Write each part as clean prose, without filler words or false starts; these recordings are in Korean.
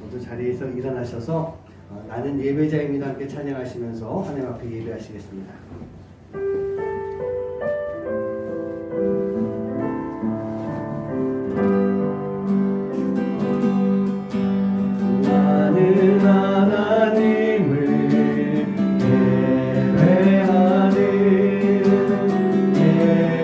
모두 자리에서 일어나셔서 나는 예배자입니다 함께 찬양하시면서 하나님 앞에 예배하시겠습니다. 나는 하나님을 예배하는 예배자입니다.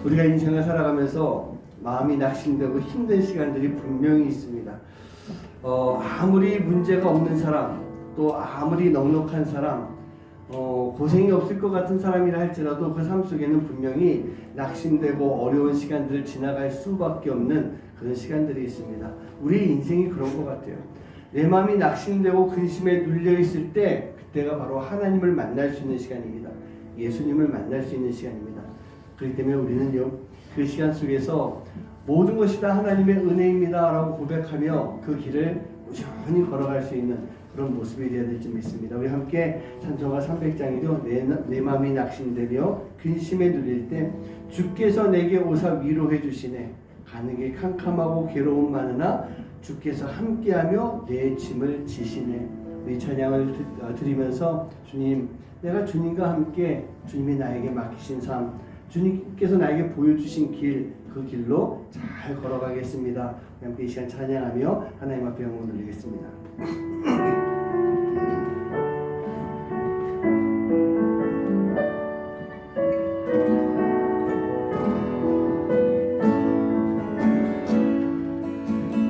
우리가 인생을 살아가면서 마음이 낙심되고 힘든 시간들이 분명히 있습니다. 아무리 문제가 없는 사람, 또 아무리 넉넉한 사람, 고생이 없을 것 같은 사람이라 할지라도 그 삶 속에는 분명히 낙심되고 어려운 시간들을 지나갈 수밖에 없는 그런 시간들이 있습니다. 우리 인생이 그런 것 같아요. 내 마음이 낙심되고 근심에 눌려 있을 때 그때가 바로 하나님을 만날 수 있는 시간입니다. 예수님을 만날 수 있는 시간입니다. 그렇기 때문에 우리는요, 그 시간 속에서 모든 것이 다 하나님의 은혜입니다 라고 고백하며 그 길을 꾸준히 걸어갈 수 있는 그런 모습이 되어야 될 줄 믿습니다. 우리 함께 찬송가 300장이죠. 내 마음이 낙심되며 근심에 눌릴 때 주께서 내게 오사 위로해 주시네. 가는 길 캄캄하고 괴로움 많으나 주께서 함께하며 내 짐을 지시네. 우리 찬양을 드리면서 주님, 내가 주님과 함께 주님이 나에게 맡기신 삶, 주님께서 나에게 보여주신 길, 그 길로 잘 걸어가겠습니다. 함께 이 시간 찬양하며 하나님 앞에 영광을 돌리겠습니다.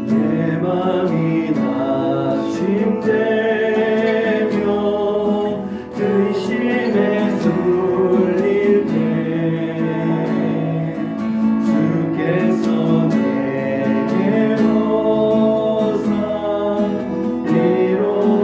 내 맘이 낙심되며 근심에 쏠릴 때 주께서 내게 오사 위로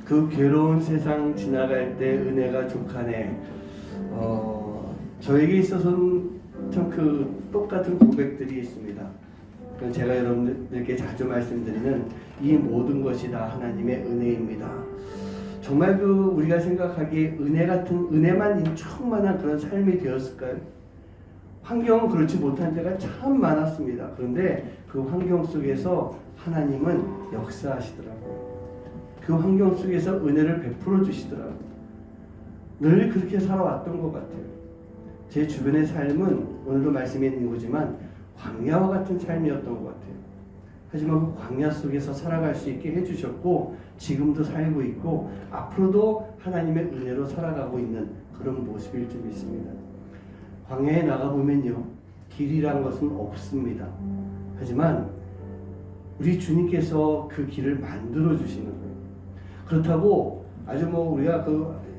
그 괴로운 세상 지나갈 때 은혜가 족하네. 저에게 있어서는 참 그 똑같은 고백들이 있습니다. 제가 여러분들께 자주 말씀드리는 이 모든 것이 다 하나님의 은혜입니다. 정말 우리가 생각하기에 은혜 같은 은혜만 충만한 그런 삶이 되었을까요? 환경은 그렇지 못한 때가 참 많았습니다. 그런데 그 환경 속에서 하나님은 역사하시더라고요. 그 환경 속에서 은혜를 베풀어 주시더라고요. 늘 그렇게 살아왔던 것 같아요. 제 주변의 삶은 오늘도 말씀에 있는 거지만 광야와 같은 삶이었던 것 같아요. 하지만 그 광야 속에서 살아갈 수 있게 해주셨고 지금도 살고 있고 앞으로도 하나님의 은혜로 살아가고 있는 그런 모습일 좀 있습니다. 광야에 나가보면요, 길이란 것은 없습니다. 하지만 우리 주님께서 그 길을 만들어 주시는 거예요. 그렇다고 아주 우리가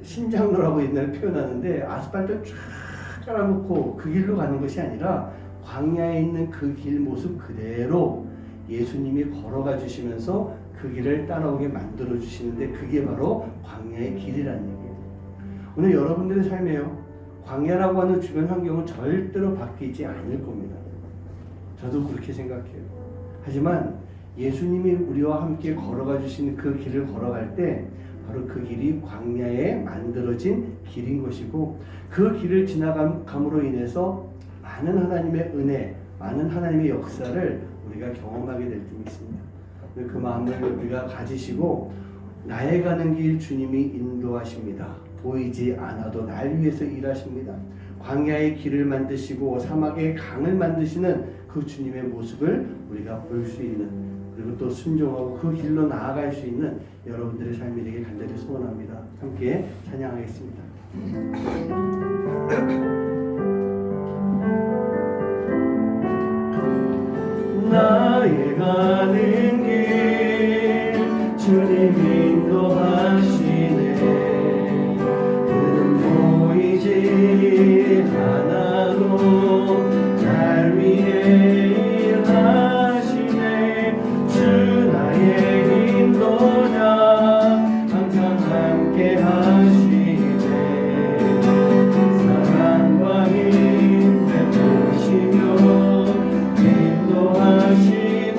신장로라고 옛날에 표현하는데 아스팔트를 쫙 깔아놓고 그 길로 가는 것이 아니라 광야에 있는 그 길 모습 그대로 예수님이 걸어가 주시면서 그 길을 따라오게 만들어 주시는데 그게 바로 광야의 길이라는 얘기예요. 오늘 여러분들의 삶에요, 광야라고 하는 주변 환경은 절대로 바뀌지 않을 겁니다. 저도 그렇게 생각해요. 하지만 예수님이 우리와 함께 걸어가 주신 그 길을 걸어갈 때 바로 그 길이 광야에 만들어진 길인 것이고 그 길을 지나감으로 인해서 많은 하나님의 은혜, 많은 하나님의 역사를 우리가 경험하게 될 줄 믿습니다. 그 마음을 우리가 가지시고 나의 가는 길 주님이 인도하십니다. 보이지 않아도 날 위해서 일하십니다. 광야의 길을 만드시고 사막의 강을 만드시는 그 주님의 모습을 우리가 볼 수 있는, 그리고 또 순종하고 그 길로 나아갈 수 있는 여러분들의 삶이 되길 간절히 소원합니다. 함께 찬양하겠습니다. 나의 가는 길 주님 인도하시네. 그는 보이지 않아도 날 위해 일하시네. 주 나의 인도자 항상 함께 하시네. 사랑과 힘 베푸시며 인도하시네.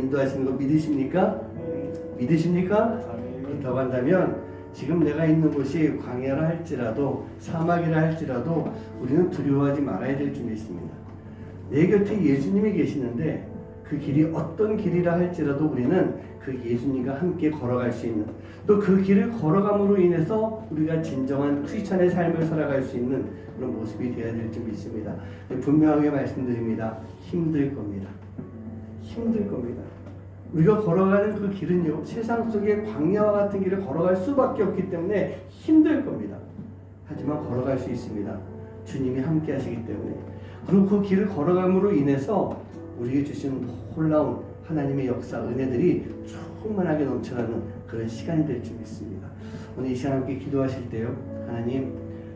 인도하시는 거 믿으십니까? 믿으십니까? 그렇다고 한다면 지금 내가 있는 곳이 광야라 할지라도 사막이라 할지라도 우리는 두려워하지 말아야 될 줄 믿습니다. 내 곁에 예수님이 계시는데 그 길이 어떤 길이라 할지라도 우리는 그 예수님과 함께 걸어갈 수 있는, 또 그 길을 걸어감으로 인해서 우리가 진정한 크리스천의 삶을 살아갈 수 있는 그런 모습이 되어야 될 줄 믿습니다. 분명하게 말씀드립니다. 힘들 겁니다. 힘들 겁니다. 우리가 걸어가는 그 길은요, 세상 속에 광야와 같은 길을 걸어갈 수밖에 없기 때문에 힘들 겁니다. 하지만 걸어갈 수 있습니다. 주님이 함께 하시기 때문에. 그리고 그 길을 걸어감으로 인해서 우리에게 주신 놀라운 하나님의 역사, 은혜들이 충만하게 넘쳐나는 그런 시간이 될 줄 믿습니다. 오늘 이 시간 함께 기도하실 때요, 하나님,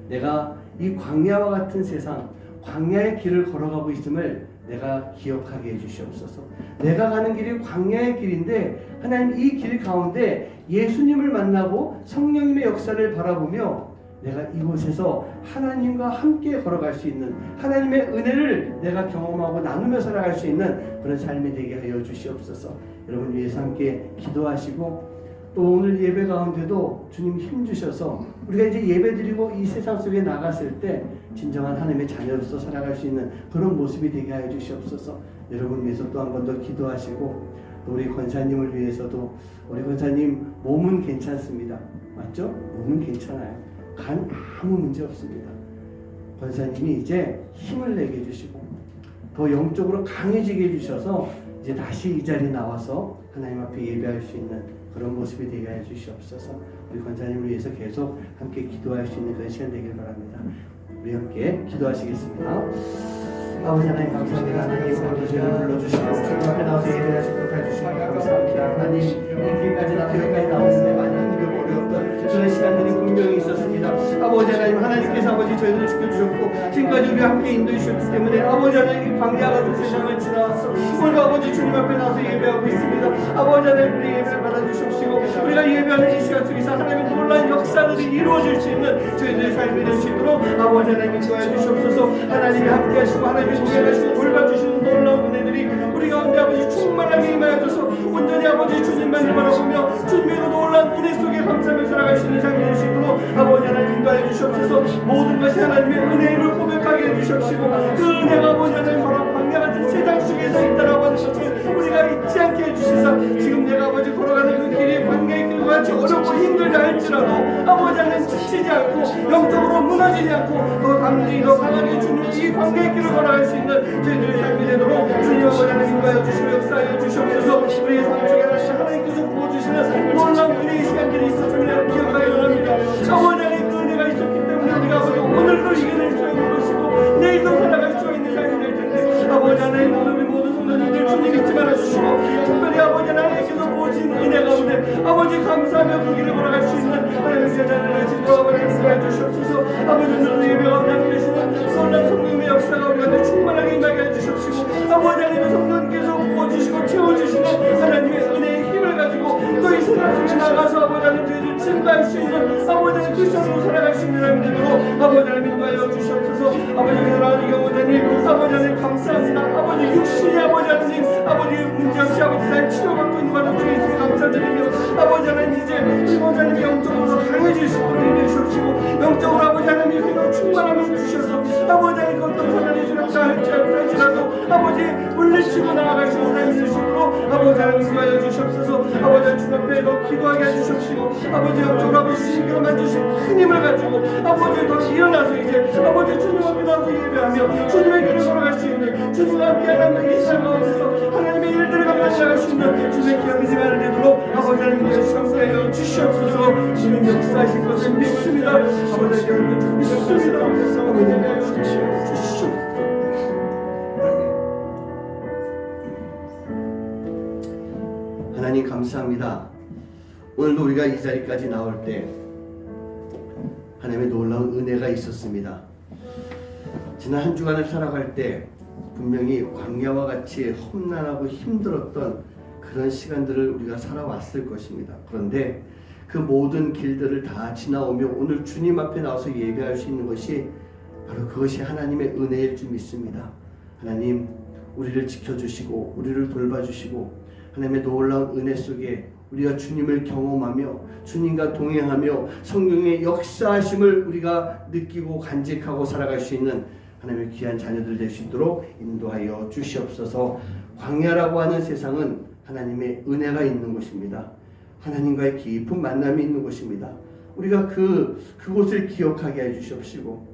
내가 이 광야와 같은 세상, 광야의 길을 걸어가고 있음을 내가 기억하게 해주시옵소서. 내가 가는 길이 광야의 길인데 하나님, 이 길 가운데 예수님을 만나고 성령님의 역사를 바라보며 내가 이곳에서 하나님과 함께 걸어갈 수 있는, 하나님의 은혜를 내가 경험하고 나누며 살아갈 수 있는 그런 삶이 되게 하여 주시옵소서. 여러분 위해서 함께 기도하시고, 또 오늘 예배 가운데도 주님 힘주셔서 우리가 이제 예배드리고 이 세상 속에 나갔을 때 진정한 하나님의 자녀로서 살아갈 수 있는 그런 모습이 되게 하여 주시옵소서. 여러분 위해서 또 한 번 더 기도하시고, 또 우리 권사님을 위해서도, 우리 권사님 몸은 괜찮습니다. 맞죠? 몸은 괜찮아요. 간 아무 문제 없습니다. 권사님이 이제 힘을 내게 해주시고 더 영적으로 강해지게 해주셔서 이제 다시 이 자리에 나와서 하나님 앞에 예배할 수 있는 그런 모습이 되게 해주시옵소서. 우리 권사님을 위해서 계속 함께 기도할 수 있는 그런 시간 되길 바랍니다. 우리 함께 기도하시겠습니다. 아버지 하나님 감사합니다. 하나님 오늘도 저희를 불러주시고 주님 앞에 나와서 예배하시 못해 주시고 감사합니다. 하나님 이 길까지 나와 여기까지 나오는데 많이 힘들고 어려웠던 그런 시간들이 분명히 있었습니다. 아버지 하나님, 하나님께서 아버지 저희들을 지켜주셨고 지금까지 우리와 함께 인도해 주셨기 때문에 아버지 하나님, 광야 같은 세상을 지나왔어 오늘 아버지 주님 앞에 나와서 예배하고 있습니다. 아버지 하나님, 우리 예배를 받아주십시오. 우리가 예배하는 이 시간 속에서 하나님의 놀라운 역사들이 이루어질 수 있는 저희들의 삶이 될 수 있도록 아버지 하나님 인도해 주시옵소서. 하나님이 함께 하시고 하나님이 동행하시고 돌봐주시는 놀라운 은혜들이 우리 가운데 아버지 충만하게 임하여줘서 온전히 아버지 주님만을 바라보며 주님의 놀라운 은혜 속에 감사하며 살아갈 수 있는 삶이 될 수 있도록 아버지 하나님 인도해 주시옵소서. 모든 것이 하나님의 은혜를 고백하게 해주시옵시고 그 은혜가 아버지 하나님 바로 광야 같은 세상 속에서 있다라고 하는 것을 우리가 잊지 않게 해주시사 지금 내가 아버지 걸어가는 그 길이 광야의 길과 같이 어렵고 힘들다 할지라도 아버지 하나님 지치지 않고 영적으로 무너지지 않고 더 담대히 더 강하게 주님의 이 광야의 길을 걸어갈 수 있는 저희들의 삶이 되도록 주님 아버지 하나님 인도하여 주시고 역사하여 주시옵소서. 우리의 삶 속에 하나님께서 부어주시는 놀라운 은혜의 시간들이 있었음을 기억하게 원합니다. 아버지 하나님, 그 은혜가 있었기 때문에 우리가 아버지 오늘도 이겨낼 수 있는 것이고 내일도 살아갈 수 있는 삶이 될 텐데 아버지 하나님, 오늘 우리 모든 성도님들 주님 잊지 말아주시고 특별히 아버지 하나님께서 부어진 은혜 가운데 아버지 감사하며 그 길을 걸어갈 수 있는 하나님의 제자들을 지도하고 인도해 주시옵소서. 아버지 오늘도 예배 가운데 함께 계시는 놀라운 성령의 역사가 우리 가운데 충만하게 임하게 해주시옵시고 아버지 하나님, 성령께서 부어주시고 채워주시는 하나님의 은혜의 힘을 가지고 또 이 세상 속에 나가서 아버지 하나님 저희들 증거할 수 있는 아버지 하나님 크리스천으로 살아갈 수 있는 하나님 되도록 아버지 하나님 인도하여 주시옵소서. 아버지 사랑하는 경호자님, 아버지 하나님 감사합니다. 아버지 육신이 아버지 하나님 아버지 문제없이 아버지 잘 치료받고 있는 것을 통해 주셔서 감사드리며 아버지 하나님 이제 우리 원자님이 영적으로 강해질 수 있도록 인도해 주시옵시고 영적으로 아버지 하나님이 생각 충만함을 주셔서 아버지 하나님 어떤 사단의 수락자 할지라도 아버지 물리치고 나아갈 수 있는 하나님 되시도록 아버지 하나님 인도하여 주시옵소서. 아버지 하나님 주 앞에 더 기도하게 해주십시오. 아버지 영적으로 아버지 주님께로 만주신 큰 힘을 가지고 아버지 더 일어나서 이제 아버지 주님 앞에 나서 예배하며 주님의 길을 걸어갈 수 있는 주님과 함께 하나님의 이 삶 가운데서 하나님의 일들을 감당할 수 있는 주님의 기업이 되면 되도록 아버지 하나님께 감사하여 주시옵소서. 주님 역사하실 것을 믿습니다. 아버지 하나님 믿습니다. 아버지 하나님 주시옵소서. 하나님 감사합니다. 오늘도 우리가 이 자리까지 나올 때 하나님의 놀라운 은혜가 있었습니다. 지난 한 주간을 살아갈 때 분명히 광야와 같이 험난하고 힘들었던 그런 시간들을 우리가 살아왔을 것입니다. 그런데 그 모든 길들을 다 지나오며 오늘 주님 앞에 나와서 예배할 수 있는 것이 바로 그것이 하나님의 은혜일 줄 믿습니다. 하나님, 우리를 지켜주시고 우리를 돌봐주시고 하나님의 놀라운 은혜 속에 우리가 주님을 경험하며 주님과 동행하며 성령의 역사하심을 우리가 느끼고 간직하고 살아갈 수 있는 하나님의 귀한 자녀들 될 수 있도록 인도하여 주시옵소서. 광야라고 하는 세상은 하나님의 은혜가 있는 곳입니다. 하나님과의 깊은 만남이 있는 곳입니다. 우리가 그곳을 기억하게 해주시옵시고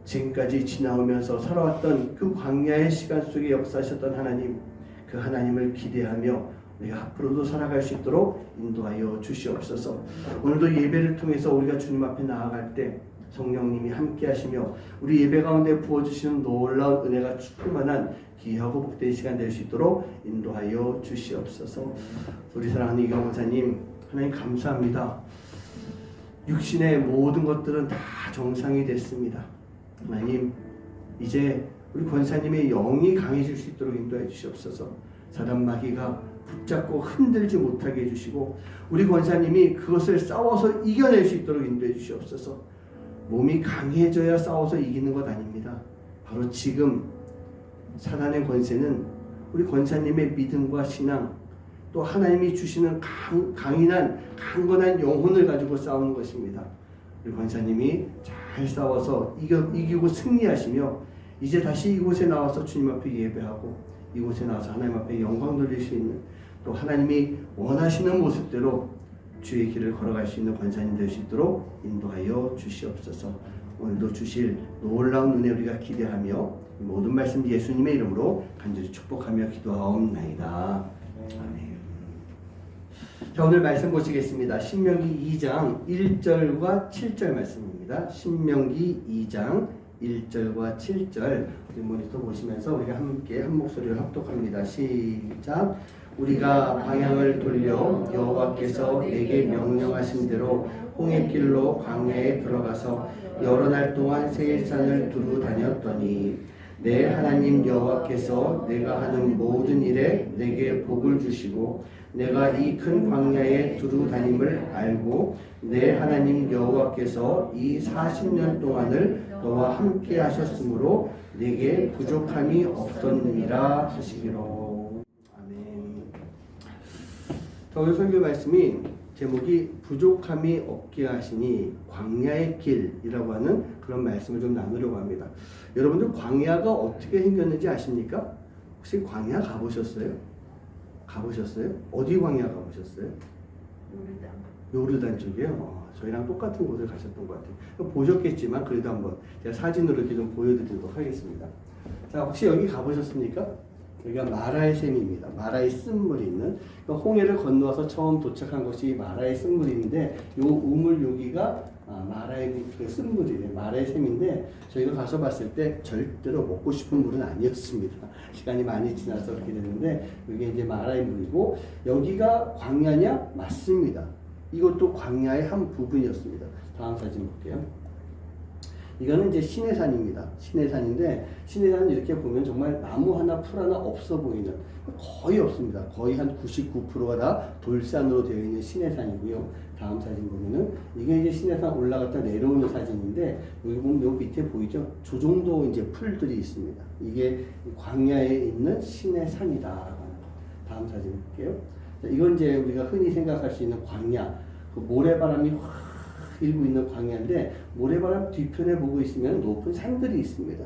지금까지 지나오면서 살아왔던 그 광야의 시간 속에 역사하셨던 하나님, 그 하나님을 기대하며 우리가 앞으로도 살아갈 수 있도록 인도하여 주시옵소서. 오늘도 예배를 통해서 우리가 주님 앞에 나아갈 때 성령님이 함께 하시며 우리 예배 가운데 부어주시는 놀라운 은혜가 충만한 귀하고 복된 시간 될 수 있도록 인도하여 주시옵소서. 우리 사랑하는 이경 목사님, 하나님 감사합니다. 육신의 모든 것들은 다 정상이 됐습니다. 하나님, 이제 우리 권사님의 영이 강해질 수 있도록 인도해 주시옵소서. 사단 마귀가 붙잡고 흔들지 못하게 해주시고 우리 권사님이 그것을 싸워서 이겨낼 수 있도록 인도해 주시옵소서. 몸이 강해져야 싸워서 이기는 것 아닙니다. 바로 지금 사단의 권세는 우리 권사님의 믿음과 신앙, 또 하나님이 주시는 강인한 강건한 영혼을 가지고 싸우는 것입니다. 우리 권사님이 잘 싸워서 이기고 승리하시며 이제 다시 이곳에 나와서 주님 앞에 예배하고 이곳에 나와서 하나님 앞에 영광 돌릴 수 있는, 또 하나님이 원하시는 모습대로 주의 길을 걸어갈 수 있는 권사님 될 수 있도록 인도하여 주시옵소서. 오늘도 주실 놀라운 은혜 우리가 기대하며 모든 말씀 예수님의 이름으로 간절히 축복하며 기도하옵나이다. 아멘. 자, 오늘 말씀 보시겠습니다. 신명기 2장 1절과 7절 말씀입니다. 신명기 2장 1절과 7절 우리 모니터 보시면서 우리가 함께 한 목소리를 합독합니다. 시작. 우리가 방향을 돌려 여호와께서 내게 명령하신 대로 홍해길로 광야에 들어가서 여러 날 동안 세일산을 두루 다녔더니 내 하나님 여호와께서 내가 하는 모든 일에 내게 복을 주시고 내가 이 큰 광야에 두루 다님을 알고 내 하나님 여호와께서 이 40년 동안을 너와 함께 하셨으므로 내게 부족함이 없었느니라 하시기로. 오늘 설교 말씀이 제목이 부족함이 없게 하시니 광야의 길이라고 하는 그런 말씀을 좀 나누려고 합니다. 여러분들 광야가 어떻게 생겼는지 아십니까? 혹시 광야 가보셨어요? 가보셨어요? 어디 광야 가보셨어요? 요르단 쪽이요? 저희랑 똑같은 곳을 가셨던 것 같아요. 보셨겠지만 그래도 한번 제가 사진으로 이렇게 좀 보여드리도록 하겠습니다. 자, 혹시 여기 가보셨습니까? 여기가 마라의 샘입니다. 마라의 쓴물이 있는, 그러니까 홍해를 건너서 처음 도착한 곳이 마라의 쓴물인데 요 우물 여기가 마라의 그 쓴물이에요. 마라의 샘인데 저희가 가서 봤을 때 절대로 먹고 싶은 물은 아니었습니다. 시간이 많이 지나서 그렇게 됐는데 이게 이제 마라의 물이고 여기가 광야냐? 맞습니다. 이것도 광야의 한 부분이었습니다. 다음 사진 볼게요. 이거는 이제 시내산입니다. 시내산인데 시내산은 이렇게 보면 정말 나무 하나 풀 하나 없어 보이는, 거의 없습니다. 거의 한 99%가 다 돌산으로 되어 있는 시내산이고요. 다음 사진 보면은 이게 이제 시내산 올라갔다 내려오는 사진인데 여기 보면 요 밑에 보이죠? 저 정도 이제 풀들이 있습니다. 이게 광야에 있는 시내산이다. 다음 사진 볼게요. 이건 이제 우리가 흔히 생각할 수 있는 광야, 그 모래바람이 확 일고 있는 광야인데 모래바람 뒤편에 보고 있으면 높은 산들이 있습니다.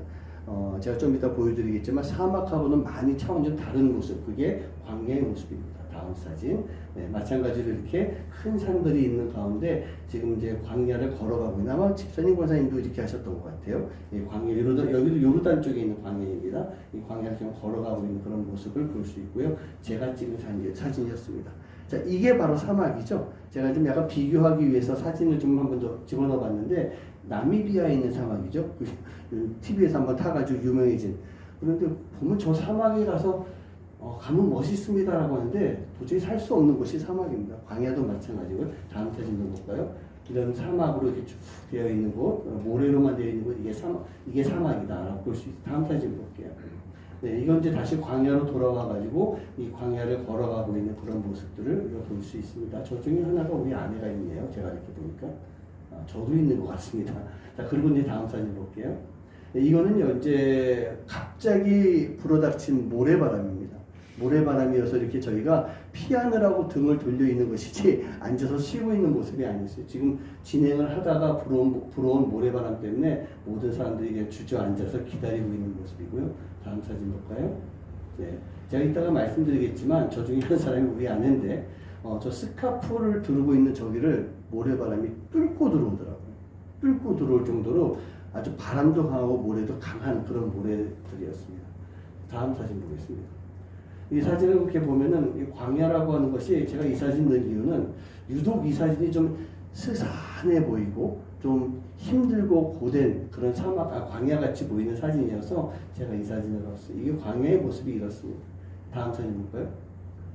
제가 좀 이따 보여드리겠지만 사막하고는 많이 차원이 좀 다른 모습, 그게 광야의 모습입니다. 다음 사진. 네, 마찬가지로 이렇게 큰 산들이 있는 가운데 지금 이제 광야를 걸어가고 있는, 아마 집사님 권사님도 이렇게 하셨던 것 같아요. 이 광야, 여기도 요르단 쪽에 있는 광야입니다. 이 광야를 지금 걸어가고 있는 그런 모습을 볼 수 있고요. 제가 찍은 사진이었습니다. 자, 이게 바로 사막이죠. 제가 좀 약간 비교하기 위해서 사진을 좀 한번 더 집어넣어 봤는데 나미비아에 있는 사막이죠. TV에서 한번 타가지고 유명해진. 그런데 보면 저 사막에 가서 가면 멋있습니다라고 하는데 도저히 살 수 없는 곳이 사막입니다. 광야도 마찬가지고요. 다음 사진도 볼까요? 이런 사막으로 이렇게 쭉 되어 있는 곳, 모래로만 되어 있는 곳, 이게 사막이다라고 볼 수 있어요. 다음 사진 볼게요. 네, 이건 이제 다시 광야로 돌아와가지고 이 광야를 걸어가고 있는 그런 모습들을 우리가 볼 수 있습니다. 저 중에 하나가 우리 아내가 있네요. 제가 이렇게 보니까. 저도 있는 것 같습니다. 자, 그리고 이제 다음 사진 볼게요. 네, 이거는요, 이제 갑자기 불어닥친 모래바람입니다. 모래바람이어서 이렇게 저희가 피하느라고 등을 돌려 있는 것이지 앉아서 쉬고 있는 모습이 아니었어요. 지금 진행을 하다가 불어온 모래바람 때문에 모든 사람들이 그냥 주저앉아서 기다리고 있는 모습이고요. 다음 사진 볼까요? 네. 제가 이따가 말씀드리겠지만 저 중에 한 사람이 우리 아내인데 저 스카프를 두르고 있는 저기를 모래바람이 뚫고 들어오더라고요. 뚫고 들어올 정도로 아주 바람도 강하고 모래도 강한 그런 모래들이었습니다. 다음 사진 보겠습니다. 이 사진을 이렇게 보면은 이 광야라고 하는 것이 제가 이 사진 넣은 이유는 유독 이 사진이 좀 스산해 보이고 좀 힘들고 고된 그런 광야같이 보이는 사진이어서 제가 이 사진을 넣었어요. 이게 광야의 모습이 이렇습니다. 다음 사진 볼까요?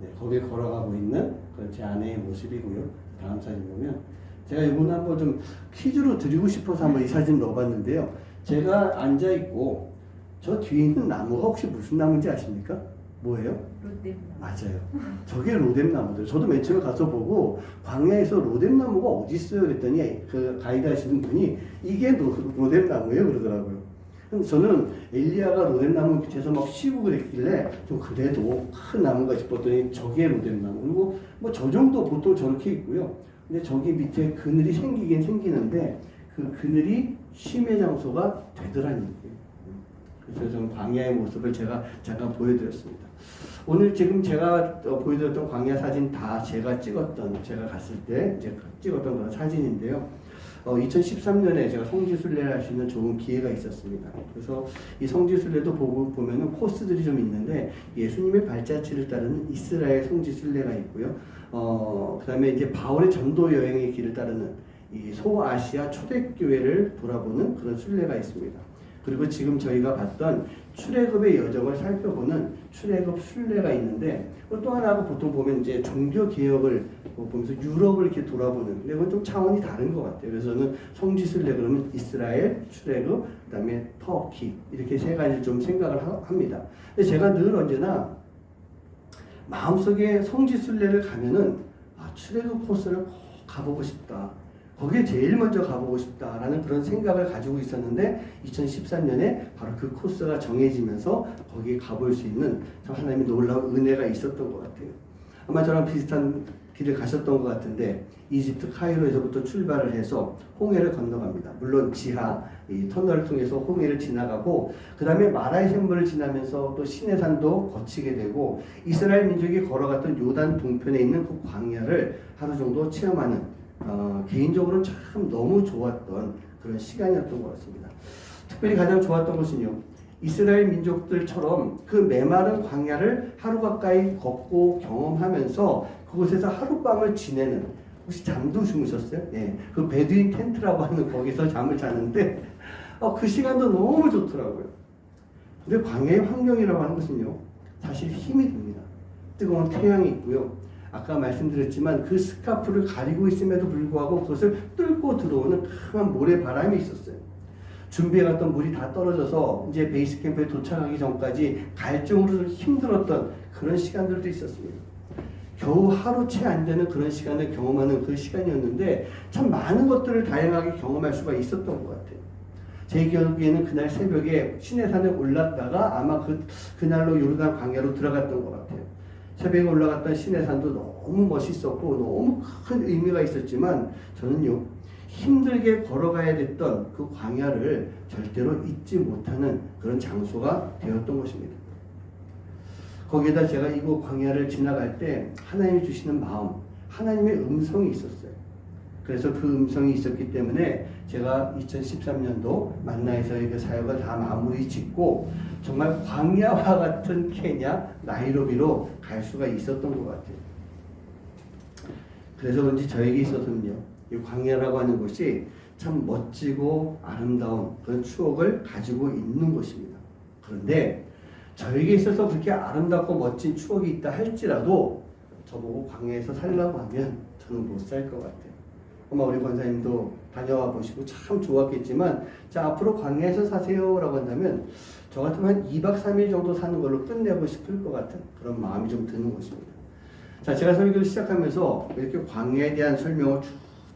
네, 거기에 걸어가고 있는 그런 제 아내의 모습이고요. 다음 사진 보면 제가 이번 한번 좀 퀴즈로 드리고 싶어서 한번 이 사진 넣어봤는데요. 제가 앉아 있고 저 뒤에 있는 나무가 혹시 무슨 나무인지 아십니까? 뭐예요? 로뎀나무. 맞아요. 저게 로뎀나무들. 저도 맨 처음에 가서 보고 광야에서 로뎀나무가 어디 있어요? 그랬더니 그 가이드 하시는 분이 이게 로뎀나무예요 그러더라고요. 그럼 저는 엘리야가 로뎀나무 밑에서 막 쉬고 그랬길래 좀 그래도 큰 나무가 싶었더니 저게 로뎀나무. 그리고 뭐 저 정도 보통 저렇게 있고요. 근데 저기 밑에 그늘이 생기긴 생기는데 그 그늘이 쉼의 장소가 되더라는 얘기예요. 그래서 좀 광야의 모습을 제가 잠깐 보여드렸습니다. 오늘 지금 제가 보여드렸던 광야 사진 다 제가 갔을 때 이제 찍었던 그런 사진인데요. 2013년에 제가 성지순례를 할 수 있는 좋은 기회가 있었습니다. 그래서 이 성지순례도 보면은 코스들이 좀 있는데 예수님의 발자취를 따르는 이스라엘 성지순례가 있고요. 그 다음에 이제 바울의 전도 여행의 길을 따르는 이 소아시아 초대교회를 돌아보는 그런 순례가 있습니다. 그리고 지금 저희가 봤던 출애굽의 여정을 살펴보는 출애굽 순례가 있는데 또 하나 보통 보면 이제 종교 개혁을 보면서 유럽을 이렇게 돌아보는 근데 이건 좀 차원이 다른 것 같아요. 그래서 저는 성지 순례 그러면 이스라엘, 출애굽, 그다음에 터키 이렇게 세 가지 좀 생각을 합니다. 근데 제가 늘 언제나 마음속에 성지 순례를 가면은 출애굽 코스를 꼭 가보고 싶다. 거기에 제일 먼저 가보고 싶다라는 그런 생각을 가지고 있었는데 2013년에 바로 그 코스가 정해지면서 거기에 가볼 수 있는 참 하나님의 놀라운 은혜가 있었던 것 같아요. 아마 저랑 비슷한 길을 가셨던 것 같은데 이집트 카이로에서부터 출발을 해서 홍해를 건너갑니다. 물론 지하 이 터널을 통해서 홍해를 지나가고 그 다음에 마라의 샘물을 지나면서 또 시내산도 거치게 되고 이스라엘 민족이 걸어갔던 요단 동편에 있는 그 광야를 하루 정도 체험하는 개인적으로는 참 너무 좋았던 그런 시간이었던 것 같습니다. 특별히 가장 좋았던 것은요. 이스라엘 민족들처럼 그 메마른 광야를 하루 가까이 걷고 경험하면서 그곳에서 하룻밤을 지내는 혹시 잠도 주무셨어요? 예, 그 베두인 텐트라고 하는 거기서 잠을 자는데 그 시간도 너무 좋더라고요. 근데 광야의 환경이라고 하는 것은요. 사실 힘이 듭니다. 뜨거운 태양이 있고요. 아까 말씀드렸지만 그 스카프를 가리고 있음에도 불구하고 그것을 뚫고 들어오는 강한 모래바람이 있었어요. 준비해갔던 물이 다 떨어져서 이제 베이스 캠프에 도착하기 전까지 갈 정도로 힘들었던 그런 시간들도 있었습니다. 겨우 하루 채 안 되는 그런 시간을 경험하는 그 시간이었는데 참 많은 것들을 다양하게 경험할 수가 있었던 것 같아요. 제 기억에는 그날 새벽에 시내산에 올랐다가 아마 그날로 요르단 광야로 들어갔던 것 같아요. 새벽에 올라갔던 시내산도 너무 멋있었고 너무 큰 의미가 있었지만 저는요 힘들게 걸어가야 됐던 그 광야를 절대로 잊지 못하는 그런 장소가 되었던 것입니다. 거기에다 제가 이곳 광야를 지나갈 때 하나님이 주시는 마음, 하나님의 음성이 있었어요. 그래서 그 음성이 있었기 때문에 제가 2013년도 만나에서의 그 사역을 다 마무리 짓고 정말 광야와 같은 케냐, 나이로비로 갈 수가 있었던 것 같아요. 그래서 그런지 저에게 있어서는요, 이 광야라고 하는 곳이 참 멋지고 아름다운 그런 추억을 가지고 있는 곳입니다. 그런데 저에게 있어서 그렇게 아름답고 멋진 추억이 있다 할지라도 저보고 광야에서 살라고 하면 저는 못 살 것 같아요. 아마 우리 권사님도 다녀와 보시고 참 좋았겠지만 자 앞으로 광야에서 사세요라고 한다면 저 같으면 한 2박 3일 정도 사는 걸로 끝내고 싶을 것 같은 그런 마음이 좀 드는 것입니다. 자, 제가 설교를 시작하면서 왜 이렇게 광야에 대한 설명을 쭉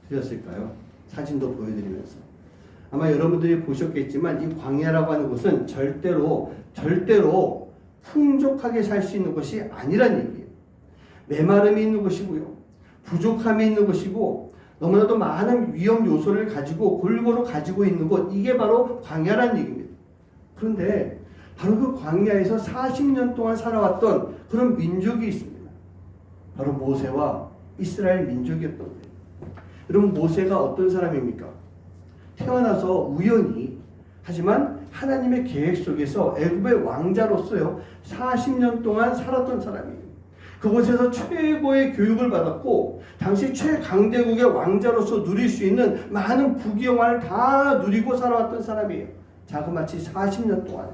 드렸을까요? 사진도 보여드리면서 아마 여러분들이 보셨겠지만 이 광야라고 하는 곳은 절대로 풍족하게 살 수 있는 것이 아니란 얘기예요. 메마름이 있는 것이고요. 부족함이 있는 것이고 너무나도 많은 위험 요소를 가지고 골고루 가지고 있는 것, 이게 바로 광야란 얘기입니다. 그런데 바로 그 광야에서 40년 동안 살아왔던 그런 민족이 있습니다. 바로 모세와 이스라엘 민족이었던 거예요. 여러분, 모세가 어떤 사람입니까? 태어나서 우연히, 하지만 하나님의 계획 속에서 애굽의 왕자로서요 40년 동안 살았던 사람이에요. 그곳에서 최고의 교육을 받았고 당시 최강대국의 왕자로서 누릴 수 있는 많은 부귀영화를 다 누리고 살아왔던 사람이에요. 자그마치 40년 동안.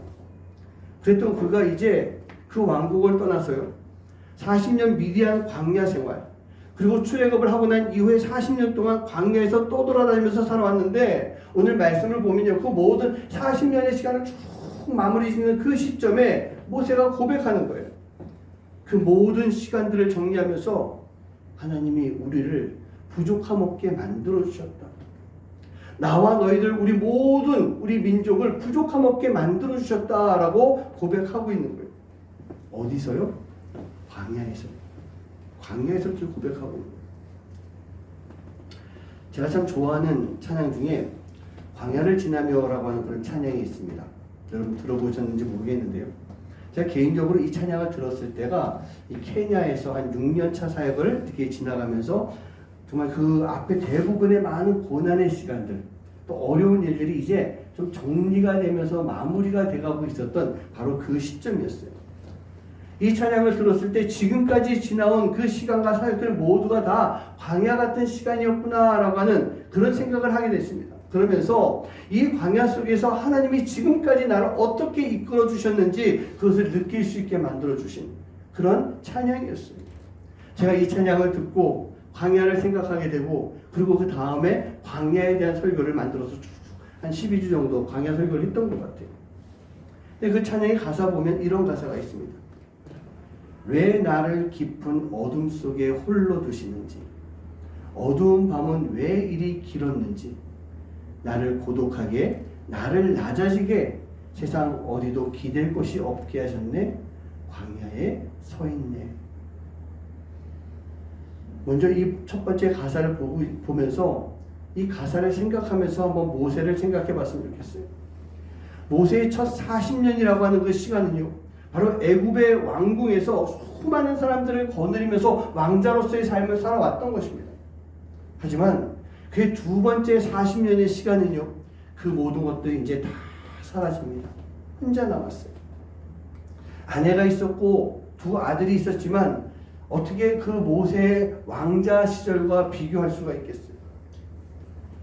그랬던 그가 이제 그 왕국을 떠나서요 40년 미디안 광야 생활, 그리고 출애굽을 하고 난 이후에 40년 동안 광야에서 또 돌아다니면서 살아왔는데, 오늘 말씀을 보면요 그 모든 40년의 시간을 쭉 마무리 짓는 그 시점에 모세가 고백하는 거예요. 그 모든 시간들을 정리하면서 하나님이 우리를 부족함 없게 만들어 주셨다. 나와 너희들 우리 모든 우리 민족을 부족함 없게 만들어 주셨다라고 고백하고 있는 거예요. 어디서요? 광야에서. 광야에서 그 고백하고 있는 거예요. 제가 참 좋아하는 찬양 중에 광야를 지나며라고 하는 그런 찬양이 있습니다. 여러분 들어보셨는지 모르겠는데요. 제가 개인적으로 이 찬양을 들었을 때가 이 케냐에서 한 6년차 사역을 이렇게 지나가면서 정말 그 앞에 대부분의 많은 고난의 시간들, 또 어려운 일들이 이제 좀 정리가 되면서 마무리가 돼가고 있었던 바로 그 시점이었어요. 이 찬양을 들었을 때 지금까지 지나온 그 시간과 사역들 모두가 다 광야 같은 시간이었구나라고 하는 그런 생각을 하게 됐습니다. 그러면서 이 광야 속에서 하나님이 지금까지 나를 어떻게 이끌어 주셨는지 그것을 느낄 수 있게 만들어 주신 그런 찬양이었어요. 제가 이 찬양을 듣고 광야를 생각하게 되고, 그리고 그 다음에 광야에 대한 설교를 만들어서 한 12주 정도 광야 설교를 했던 것 같아요. 근데 그 찬양의 가사 보면 이런 가사가 있습니다. 왜 나를 깊은 어둠 속에 홀로 두시는지, 어두운 밤은 왜 이리 길었는지, 나를 고독하게, 나를 낮아지게 세상 어디도 기댈 곳이 없게 하셨네. 광야에 서 있네. 먼저 이 첫 번째 가사를 보면서 이 가사를 생각하면서 한번 모세를 생각해 봤으면 좋겠어요. 모세의 첫 40년이라고 하는 그 시간은요, 바로 애굽의 왕궁에서 수많은 사람들을 거느리면서 왕자로서의 삶을 살아왔던 것입니다. 하지만 그의 두 번째 40년의 시간은요, 그 모든 것들이 이제 다 사라집니다. 혼자 남았어요. 아내가 있었고 두 아들이 있었지만 어떻게 그 모세의 왕자 시절과 비교할 수가 있겠어요?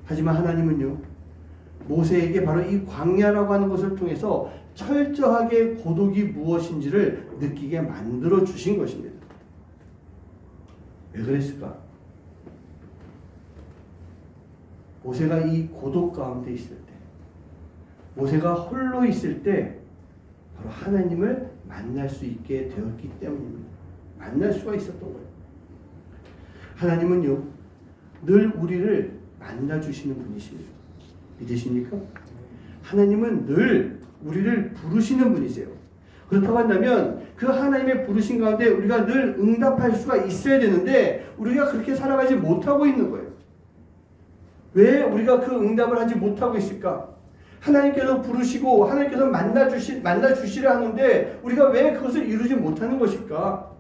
하지만 하나님은요, 모세에게 바로 이 광야라고 하는 것을 통해서 철저하게 고독이 무엇인지를 느끼게 만들어 주신 것입니다. 왜 그랬을까? 모세가 이 고독 가운데 있을 때, 모세가 홀로 있을 때 바로 하나님을 만날 수 있게 되었기 때문입니다. 만날 수가 있었던 거예요. 하나님은요, 늘 우리를 만나주시는 분이십니다. 믿으십니까? 하나님은 늘 우리를 부르시는 분이세요. 그렇다고 한다면 그 하나님의 부르신 가운데 우리가 늘 응답할 수가 있어야 되는데 우리가 그렇게 살아가지 못하고 있는 거예요. 왜 우리가 그 응답을 하지 못하고 있을까? 하나님께서 부르시고 하나님께서 만나주시려 하는데 우리가 왜 그것을 이루지 못하는 것일까?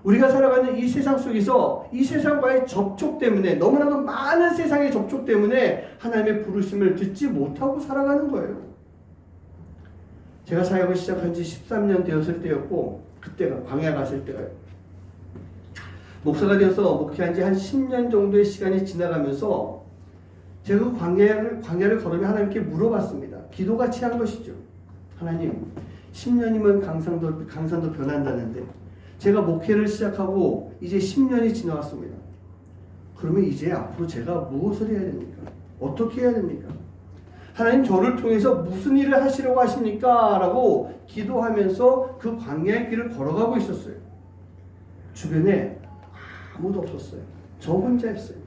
우리가 살아가는 이 세상 속에서 이 세상과의 접촉 때문에, 너무나도 많은 세상의 접촉 때문에 하나님의 부르심을 듣지 못하고 살아가는 거예요. 제가 사역을 시작한 지 13년 되었을 때였고, 그때가 광야 갔을 때가요. 목사가 되어서 목회한 지 한 10년 정도의 시간이 지나가면서 제가 그 광야를 걸으며 하나님께 물어봤습니다. 기도같이 한 것이죠. 하나님, 10년이면 강산도 변한다는데 제가 목회를 시작하고 이제 10년이 지나왔습니다. 그러면 이제 앞으로 제가 무엇을 해야 됩니까? 어떻게 해야 됩니까? 하나님, 저를 통해서 무슨 일을 하시려고 하십니까? 라고 기도하면서 그 광야의 길을 걸어가고 있었어요. 주변에 아무도 없었어요. 저 혼자였어요.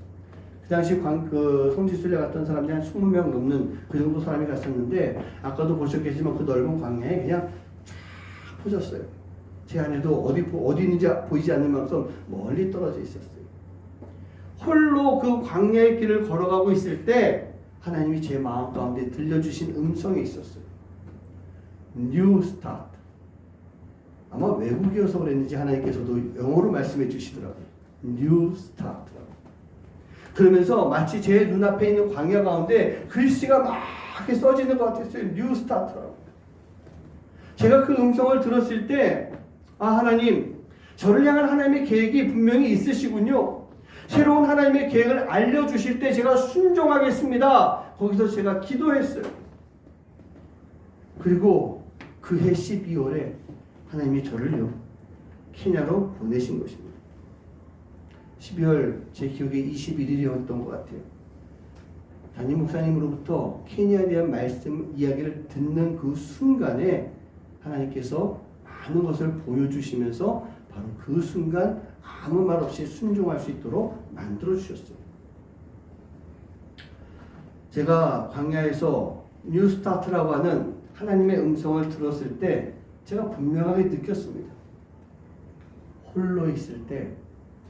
그 당시 송지순례 갔던 사람들이 한 20명 넘는 그 정도 사람이 갔었는데, 아까도 보셨겠지만 그 넓은 광야에 그냥 쫙 터졌어요. 제 아내도 어디 있는지 보이지 않는 만큼 멀리 떨어져 있었어요. 홀로 그 광야의 길을 걸어가고 있을 때 하나님이 제 마음 가운데 들려주신 음성이 있었어요. New Start. 아마 외국이어서 그랬는지 하나님께서도 영어로 말씀해 주시더라고요. New Start. 그러면서 마치 제 눈앞에 있는 광야 가운데 글씨가 막 이렇게 써지는 것 같았어요. New Start라고. 제가 그 음성을 들었을 때 하나님, 저를 향한 하나님의 계획이 분명히 있으시군요. 새로운 하나님의 계획을 알려주실 때 제가 순종하겠습니다. 거기서 제가 기도했어요. 그리고 그해 12월에 하나님이 저를요 케냐로 보내신 것입니다. 12월 제 기억에 21일이었던 것 같아요. 담임 목사님으로부터 케냐에 대한 말씀 이야기를 듣는 그 순간에 하나님께서 많은 것을 보여주시면서 바로 그 순간 아무 말 없이 순종할 수 있도록 만들어 주셨어요. 제가 광야에서 뉴스타트라고 하는 하나님의 음성을 들었을 때 제가 분명하게 느꼈습니다. 홀로 있을 때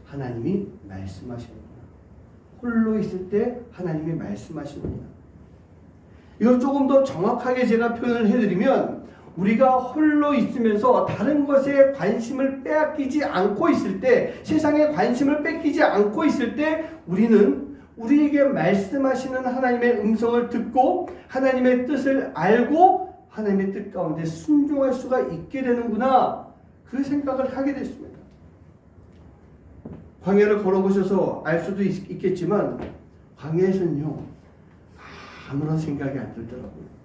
하나님이 말씀하시는구나. 홀로 있을 때 하나님이 말씀하시는구나. 이걸 조금 더 정확하게 제가 표현을 해드리면 우리가 홀로 있으면서 다른 것에 관심을 빼앗기지 않고 있을 때, 세상에 관심을 뺏기지 않고 있을 때 우리는 우리에게 말씀하시는 하나님의 음성을 듣고 하나님의 뜻을 알고 하나님의 뜻 가운데 순종할 수가 있게 되는구나, 그 생각을 하게 됐습니다. 광야를 걸어보셔서 알 수도 있겠지만 광야에서는요 아무런 생각이 안 들더라고요.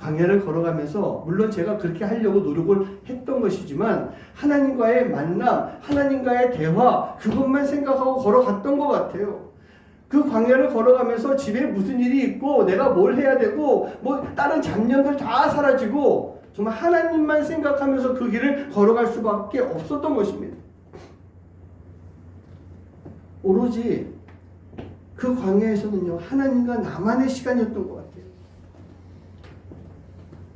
광야를 걸어가면서 물론 제가 그렇게 하려고 노력을 했던 것이지만 하나님과의 만남, 하나님과의 대화, 그것만 생각하고 걸어갔던 것 같아요. 그 광야를 걸어가면서 집에 무슨 일이 있고 내가 뭘 해야 되고 뭐 다른 잡념들 다 사라지고 정말 하나님만 생각하면서 그 길을 걸어갈 수밖에 없었던 것입니다. 오로지 그 광야에서는요 하나님과 나만의 시간이었던 것 같아요.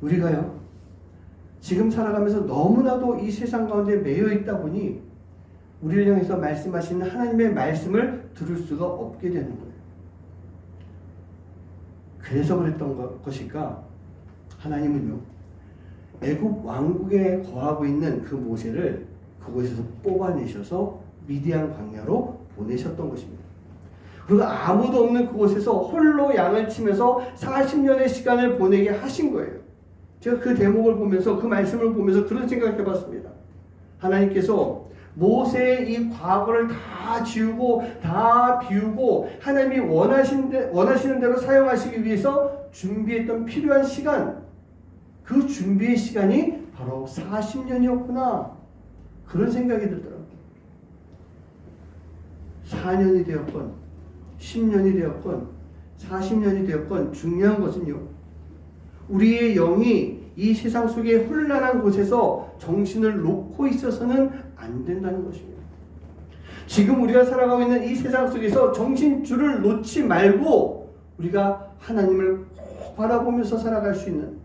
우리가요 지금 살아가면서 너무나도 이 세상 가운데 매여 있다 보니 우리를 향해서 말씀하시는 하나님의 말씀을 들을 수가 없게 되는 거예요. 그래서 그랬던 것일까? 하나님은요 애굽 왕국에 거하고 있는 그 모세를 그곳에서 뽑아내셔서 미디안 광야로 보내셨던 것입니다. 그리고 아무도 없는 그곳에서 홀로 양을 치면서 40년의 시간을 보내게 하신 거예요. 제가 그 대목을 보면서 그 말씀을 보면서 그런 생각을 해봤습니다. 하나님께서 모세의 이 과거를 다 지우고 다 비우고 하나님이 원하시는 대로 사용하시기 위해서 준비했던 필요한 시간, 그 준비의 시간이 바로 40년이었구나, 그런 생각이 들더라고요. 4년이 되었건 10년이 되었건 40년이 되었건 중요한 것은요 우리의 영이 이 세상 속의 혼란한 곳에서 정신을 놓고 있어서는 안 된다는 것입니다. 지금 우리가 살아가고 있는 이 세상 속에서 정신줄을 놓지 말고 우리가 하나님을 꼭 바라보면서 살아갈 수 있는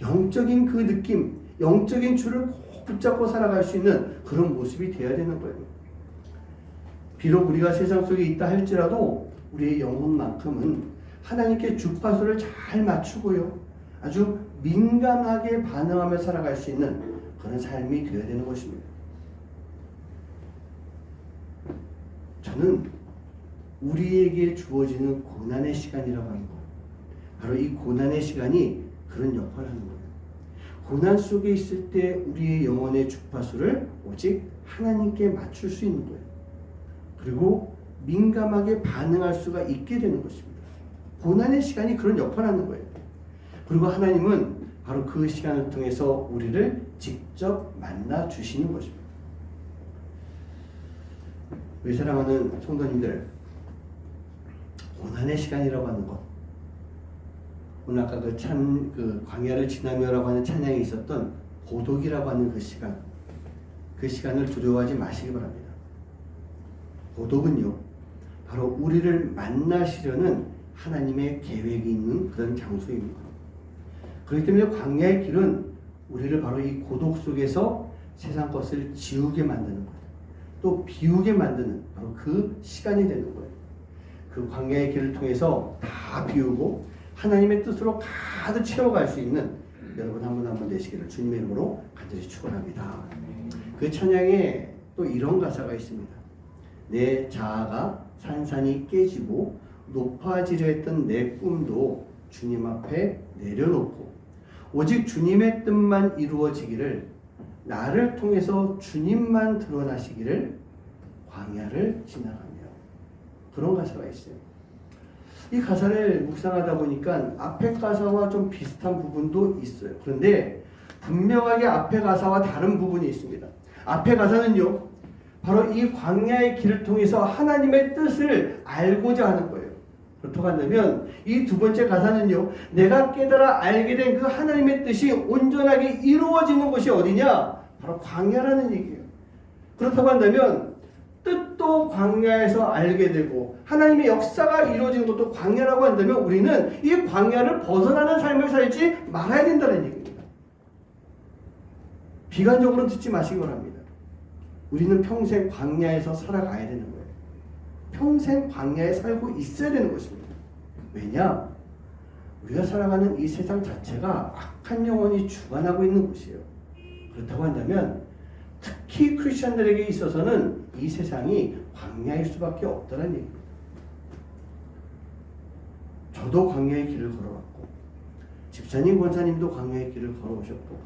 영적인 그 느낌, 영적인 줄을 꼭 붙잡고 살아갈 수 있는 그런 모습이 되어야 되는 거예요. 비록 우리가 세상 속에 있다 할지라도 우리의 영혼만큼은 하나님께 주파수를 잘 맞추고요 아주 민감하게 반응하며 살아갈 수 있는 그런 삶이 되어야 되는 것입니다. 저는 우리에게 주어지는 고난의 시간이라고 하는 것, 바로 이 고난의 시간이 그런 역할을 하는 거예요. 고난 속에 있을 때 우리의 영혼의 주파수를 오직 하나님께 맞출 수 있는 거예요. 그리고 민감하게 반응할 수가 있게 되는 것입니다. 고난의 시간이 그런 역할을 하는 거예요. 그리고 하나님은 바로 그 시간을 통해서 우리를 직접 만나 주시는 것입니다. 우리 사랑하는 성도님들, 고난의 시간이라고 하는 것, 오늘 아까 그 광야를 지나며라고 하는 찬양이 있었던 고독이라고 하는 그 시간을 두려워하지 마시기 바랍니다. 고독은요 바로 우리를 만나시려는 하나님의 계획이 있는 그런 장소입니다. 그렇기 때문에 광야의 길은 우리를 바로 이 고독 속에서 세상 것을 지우게 만드는 거예요. 또 비우게 만드는 바로 그 시간이 되는 거예요. 그 광야의 길을 통해서 다 비우고 하나님의 뜻으로 가득 채워갈 수 있는 여러분 한 분 한 분 되시기를 주님의 이름으로 간절히 축원합니다. 그 찬양에 또 이런 가사가 있습니다. 내 자아가 산산이 깨지고 높아지려 했던 내 꿈도 주님 앞에 내려놓고 오직 주님의 뜻만 이루어지기를 나를 통해서 주님만 드러나시기를 광야를 지나가며 그런 가사가 있어요. 이 가사를 묵상하다 보니까 앞에 가사와 좀 비슷한 부분도 있어요. 그런데 분명하게 앞에 가사와 다른 부분이 있습니다. 앞에 가사는요, 바로 이 광야의 길을 통해서 하나님의 뜻을 알고자 하는 거예요. 그렇다고 한다면 이 두 번째 가사는요, 내가 깨달아 알게 된 그 하나님의 뜻이 온전하게 이루어지는 곳이 어디냐? 바로 광야라는 얘기예요. 그렇다고 한다면 뜻도 광야에서 알게 되고 하나님의 역사가 이루어지는 것도 광야라고 한다면 우리는 이 광야를 벗어나는 삶을 살지 말아야 된다는 얘기입니다. 비관적으로 듣지 마시기 바랍니다. 우리는 평생 광야에서 살아가야 되는 거예요. 평생 광야에 살고 있어야 되는 것입니다. 왜냐? 우리가 살아가는 이 세상 자체가 악한 영혼이 주관하고 있는 곳이에요. 그렇다고 한다면 특히 크리스천들에게 있어서는 이 세상이 광야일 수밖에 없다는 얘기입니다. 저도 광야의 길을 걸어왔고 집사님, 권사님도 광야의 길을 걸어오셨고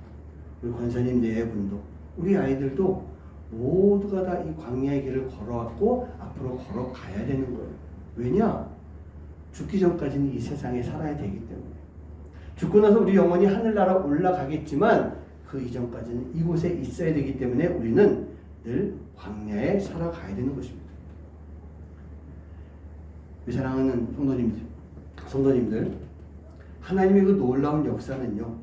우리 권사님 네 분도 우리 아이들도 모두가 다 이 광야의 길을 걸어왔고 앞으로 걸어가야 되는 거예요. 왜냐? 죽기 전까지는 이 세상에 살아야 되기 때문에. 죽고 나서 우리 영혼이 하늘나라 올라가겠지만 그 이전까지는 이곳에 있어야 되기 때문에 우리는 늘 광야에 살아가야 되는 것입니다. 우리 사랑하는 성도님들, 하나님의 그 놀라운 역사는요,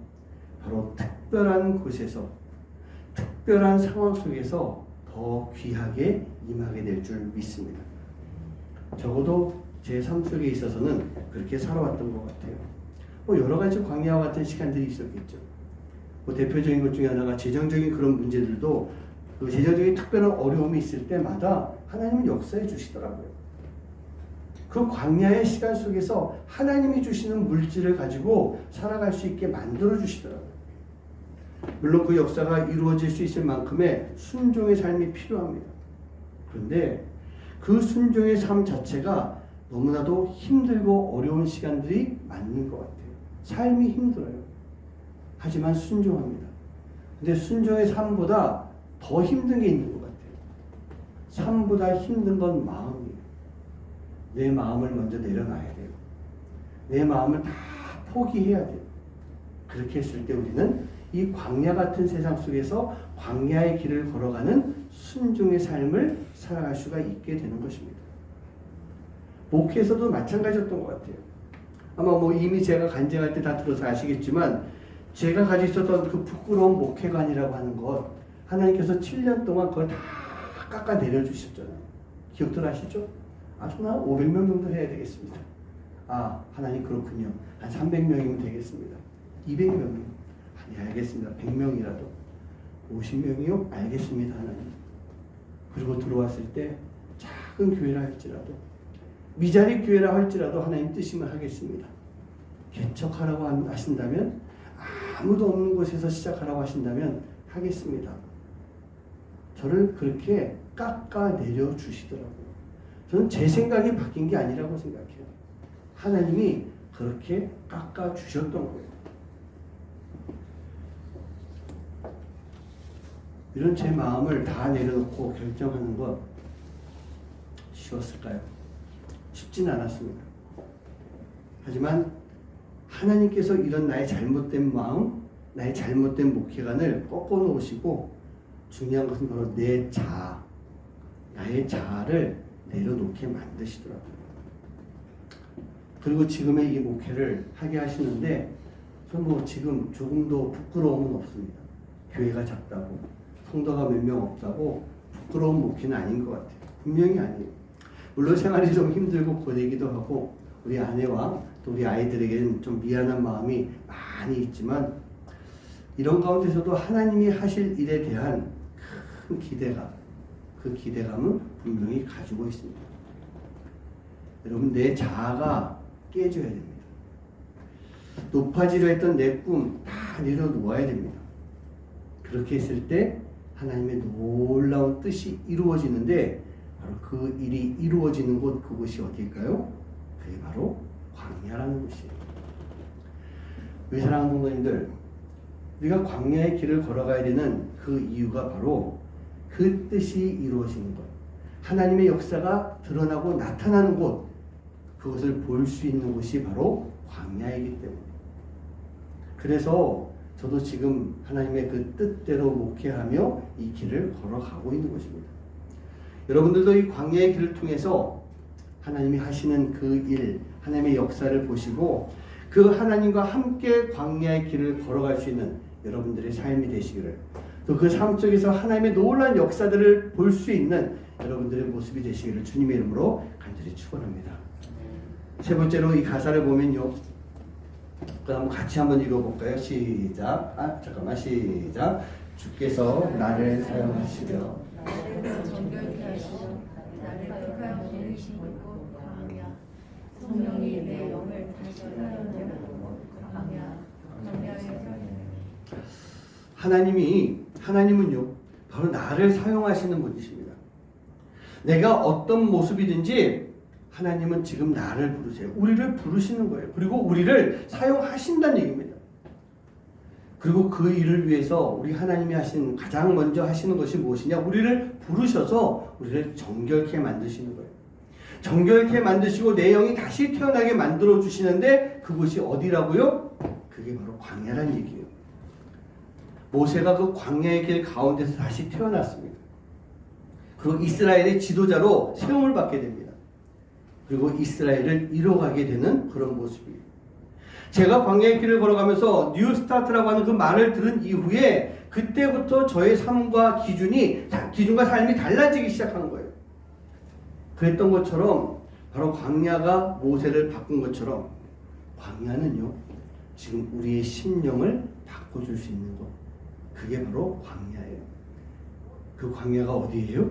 바로 특별한 곳에서 특별한 상황 속에서 더 귀하게 임하게 될 줄 믿습니다. 적어도 제 삶 속에 있어서는 그렇게 살아왔던 것 같아요. 여러 가지 광야와 같은 시간들이 있었겠죠. 대표적인 것 중에 하나가 재정적인 그런 문제들도 그 재정적인 특별한 어려움이 있을 때마다 하나님은 역사해 주시더라고요. 그 광야의 시간 속에서 하나님이 주시는 물질을 가지고 살아갈 수 있게 만들어 주시더라고요. 물론 그 역사가 이루어질 수 있을 만큼의 순종의 삶이 필요합니다. 그런데 그 순종의 삶 자체가 너무나도 힘들고 어려운 시간들이 많은 것 같아요. 삶이 힘들어요. 하지만 순종합니다. 근데 순종의 삶보다 더 힘든 게 있는 것 같아요. 삶보다 힘든 건 마음이에요. 내 마음을 먼저 내려놔야 돼요. 내 마음을 다 포기해야 돼요. 그렇게 했을 때 우리는 이 광야 같은 세상 속에서 광야의 길을 걸어가는 순종의 삶을 살아갈 수가 있게 되는 것입니다. 목회에서도 마찬가지였던 것 같아요. 아마 이미 제가 간증할 때 다 들어서 아시겠지만 제가 가지고 있었던 그 부끄러운 목회관이라고 하는 것 하나님께서 7년 동안 그걸 다 깎아 내려주셨잖아요. 기억들 하시죠? 저는 한 500명 정도 해야 되겠습니다. 하나님 그렇군요. 한 300명이면 되겠습니다. 200명이요? 알겠습니다. 100명이라도 50명이요? 알겠습니다. 하나님. 그리고 들어왔을 때 작은 교회라 할지라도 미자리 교회라 할지라도 하나님 뜻이면 하겠습니다. 개척하라고 하신다면 아무도 없는 곳에서 시작하라고 하신다면 하겠습니다. 저를 그렇게 깎아 내려 주시더라고요. 저는 제 생각이 바뀐 게 아니라고 생각해요. 하나님이 그렇게 깎아 주셨던 거예요. 이런 제 마음을 다 내려놓고 결정하는 것 쉬웠을까요? 쉽진 않았습니다. 하지만 하나님께서 이런 나의 잘못된 마음, 나의 잘못된 목회관을 꺾어 놓으시고 중요한 것은 바로 내 자아, 나의 자아를 내려놓게 만드시더라고요. 그리고 지금의 이 목회를 하게 하시는데 저는 지금 조금도 부끄러움은 없습니다. 교회가 작다고 성도가 몇 명 없다고 부끄러운 목회는 아닌 것 같아요. 분명히 아니에요. 물론 생활이 좀 힘들고 고되기도 하고 우리 아내와 또 우리 아이들에게는 좀 미안한 마음이 많이 있지만 이런 가운데서도 하나님이 하실 일에 대한 큰 기대감, 그 기대감은 분명히 가지고 있습니다. 여러분, 내 자아가 깨져야 됩니다. 높아지려 했던 내 꿈 다 내려놓아야 됩니다. 그렇게 했을 때 하나님의 놀라운 뜻이 이루어지는데, 바로 그 일이 이루어지는 곳, 그곳이 어디일까요? 그게 바로 광야라는 곳이에요. 우리 사랑하는 성도님들, 우리가 광야의 길을 걸어가야 되는 그 이유가 바로 그 뜻이 이루어지는 것, 하나님의 역사가 드러나고 나타나는 곳, 그것을 볼 수 있는 곳이 바로 광야이기 때문에. 그래서 저도 지금 하나님의 그 뜻대로 목회하며 이 길을 걸어가고 있는 것입니다. 여러분들도 이 광야의 길을 통해서 하나님이 하시는 그 일, 하나님의 역사를 보시고 그 하나님과 함께 광야의 길을 걸어갈 수 있는 여러분들의 삶이 되시기를, 또 그 삶 속에서 하나님의 놀라운 역사들을 볼 수 있는 여러분들의 모습이 되시기를 주님의 이름으로 간절히 축원합니다. 세 번째로 이 가사를 보면요, 그럼 같이 한번 읽어볼까요? 시작. 시작. 주께서 나를 사용하시려 나를 정결케 하시고 나를 택하여 보내신 곳 광야, 성령이 내 영을 다시 하려는 광야에서. 하나님은요, 바로 나를 사용하시는 분이십니다. 내가 어떤 모습이든지 하나님은 지금 나를 부르세요. 우리를 부르시는 거예요. 그리고 우리를 사용하신다는 얘기입니다. 그리고 그 일을 위해서 우리 하나님이 가장 먼저 하시는 것이 무엇이냐? 우리를 부르셔서 우리를 정결케 만드시는 거예요. 정결케 만드시고 내 영이 다시 태어나게 만들어 주시는데, 그곳이 어디라고요? 그게 바로 광야란 얘기예요. 모세가 그 광야의 길 가운데서 다시 태어났습니다. 그리고 이스라엘의 지도자로 세움을 받게 됩니다. 그리고 이스라엘을 이뤄가게 되는 그런 모습이에요. 제가 광야의 길을 걸어가면서 뉴 스타트라고 하는 그 말을 들은 이후에 그때부터 저의 삶과 기준과 삶이 달라지기 시작한 거예요. 그랬던 것처럼, 바로 광야가 모세를 바꾼 것처럼 광야는요, 지금 우리의 심령을 바꿔줄 수 있는 것, 그게 바로 광야예요. 그 광야가 어디예요?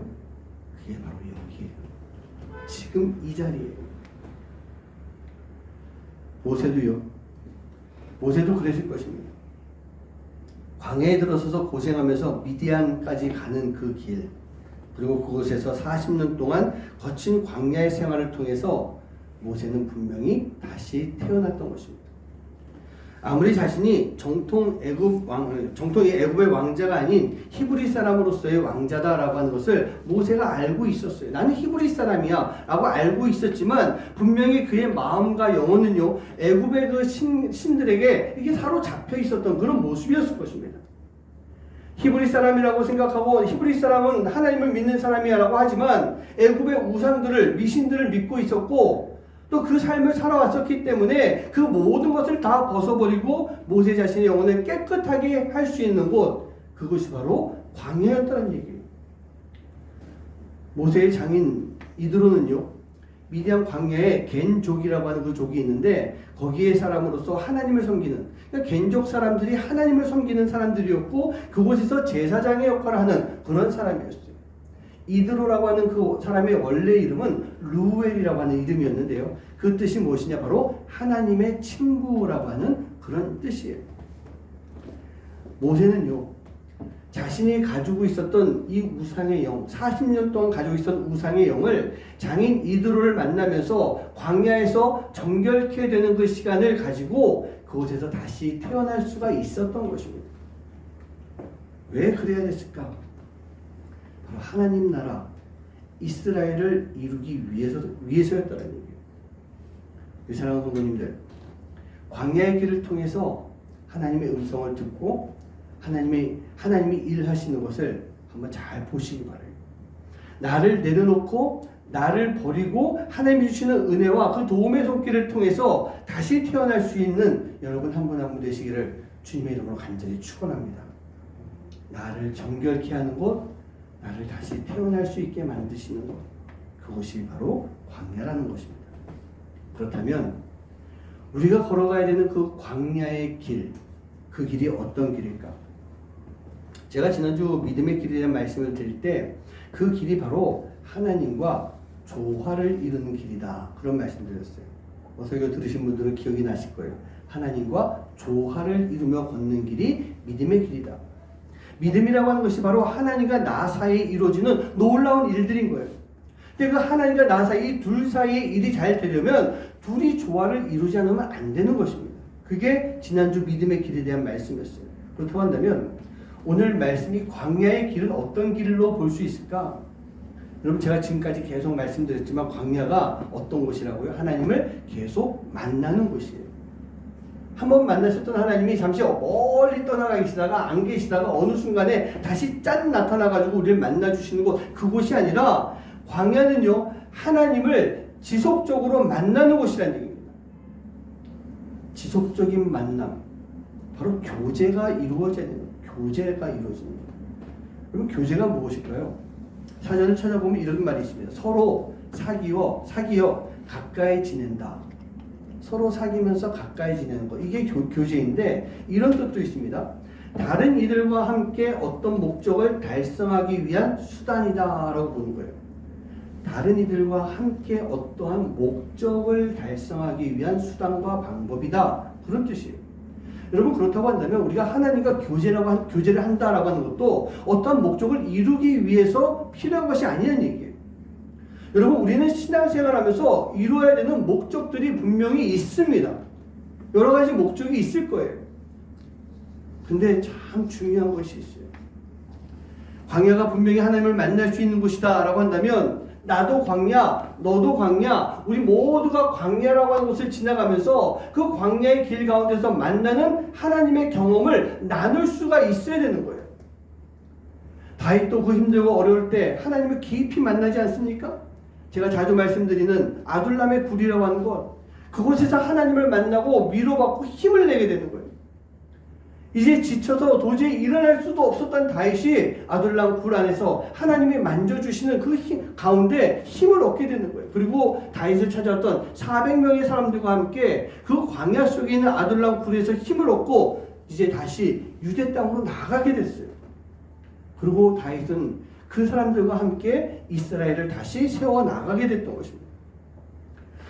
그게 바로 여기예요. 지금 이 자리예요. 모세도 그랬을 것입니다. 광야에 들어서서 고생하면서 미디안까지 가는 그 길, 그리고 그곳에서 40년 동안 거친 광야의 생활을 통해서 모세는 분명히 다시 태어났던 것입니다. 아무리 자신이 정통의 애굽의 왕자가 아닌 히브리 사람으로서의 왕자다라고 하는 것을 모세가 알고 있었어요. 나는 히브리 사람이야 라고 알고 있었지만, 분명히 그의 마음과 영혼은요, 애굽의 그 신들에게 이게 사로잡혀 있었던 그런 모습이었을 것입니다. 히브리 사람이라고 생각하고, 히브리 사람은 하나님을 믿는 사람이야 라고 하지만 애굽의 우상들을, 미신들을 믿고 있었고, 또 그 삶을 살아왔었기 때문에 그 모든 것을 다 벗어버리고 모세 자신의 영혼을 깨끗하게 할 수 있는 곳, 그것이 바로 광야였다는 얘기예요. 모세의 장인 이드로는요, 미디안 광야에 겐족이라고 하는 그 족이 있는데, 거기에 사람으로서 하나님을 섬기는, 그러니까 겐족 사람들이 하나님을 섬기는 사람들이었고, 그곳에서 제사장의 역할을 하는 그런 사람이었어요. 이드로라고 하는 그 사람의 원래 이름은 루엘이라고 하는 이름이었는데요, 그 뜻이 무엇이냐? 바로 하나님의 친구라고 하는 그런 뜻이에요. 모세는요, 자신이 가지고 있었던 이 우상의 영, 40년 동안 가지고 있었던 우상의 영을 장인 이드로를 만나면서 광야에서 정결케 되는 그 시간을 가지고 그곳에서 다시 태어날 수가 있었던 것입니다. 왜 그래야 됐을까? 바로 하나님 나라 이스라엘을 이루기 위해서였다는 얘기예요. 사랑하는 성도님들, 광야의 길을 통해서 하나님의 음성을 듣고 하나님이 일하시는 것을 한번 잘 보시기 바라요. 나를 내려놓고 나를 버리고 하나님이 주시는 은혜와 그 도움의 손길을 통해서 다시 태어날 수 있는 여러분 한 분 한 분 되시기를 주님의 이름으로 간절히 축원합니다. 나를 정결케 하는 곳, 나를 다시 태어날 수 있게 만드시는 것, 그것이 바로 광야라는 것입니다. 그렇다면 우리가 걸어가야 되는 그 광야의 길, 그 길이 어떤 길일까? 제가 지난주 믿음의 길에 대한 말씀을 드릴 때 그 길이 바로 하나님과 조화를 이루는 길이다. 그런 말씀 드렸어요. 설교 들으신 분들은 기억이 나실 거예요. 하나님과 조화를 이루며 걷는 길이 믿음의 길이다. 믿음이라고 하는 것이 바로 하나님과 나 사이에 이루어지는 놀라운 일들인 거예요. 근데 그 하나님과 나 사이 둘 사이의 일이 잘 되려면 둘이 조화를 이루지 않으면 안 되는 것입니다. 그게 지난주 믿음의 길에 대한 말씀이었어요. 그렇다고 한다면 오늘 말씀이 광야의 길은 어떤 길로 볼 수 있을까? 여러분 제가 지금까지 계속 말씀드렸지만 광야가 어떤 곳이라고요? 하나님을 계속 만나는 곳이에요. 한번 만나셨던 하나님이 잠시 멀리 떠나가 계시다가 안 계시다가 어느 순간에 다시 짠 나타나가지고 우리를 만나주시는 곳, 그곳이 아니라 광야는요 하나님을 지속적으로 만나는 곳이라는 얘기입니다. 지속적인 만남, 바로 교제가 이루어져야 됩니다. 교제가 이루어집니다. 그럼 교제가 무엇일까요? 사전을 찾아보면 이런 말이 있습니다. 서로 사귀어 가까이 지낸다. 서로 사귀면서 가까이 지내는 것. 이게 교제인데 이런 뜻도 있습니다. 다른 이들과 함께 어떤 목적을 달성하기 위한 수단이다라고 보는 거예요. 다른 이들과 함께 어떠한 목적을 달성하기 위한 수단과 방법이다. 그런 뜻이에요. 여러분 그렇다고 한다면 우리가 하나님과 교제를 한다라고 하는 것도 어떤 목적을 이루기 위해서 필요한 것이 아니라는 얘기예요. 여러분 우리는 신앙생활하면서 이루어야 되는 목적들이 분명히 있습니다. 여러 가지 목적이 있을 거예요. 근데 참 중요한 것이 있어요. 광야가 분명히 하나님을 만날 수 있는 곳이다 라고 한다면 나도 광야, 너도 광야, 우리 모두가 광야라고 하는 곳을 지나가면서 그 광야의 길 가운데서 만나는 하나님의 경험을 나눌 수가 있어야 되는 거예요. 다윗도 그 힘들고 어려울 때 하나님을 깊이 만나지 않습니까? 제가 자주 말씀드리는 아둘람의 굴이라고 하는 것, 그곳에서 하나님을 만나고 위로받고 힘을 내게 되는 거예요. 이제 지쳐서 도저히 일어날 수도 없었던 다윗이 아둘람 굴 안에서 하나님이 만져주시는 그 힘 가운데 힘을 얻게 되는 거예요. 그리고 다윗을 찾아왔던 400명의 사람들과 함께 그 광야 속에 있는 아둘람 굴에서 힘을 얻고 이제 다시 유대 땅으로 나가게 됐어요. 그리고 다윗은 그 사람들과 함께 이스라엘을 다시 세워 나가게 됐던 것입니다.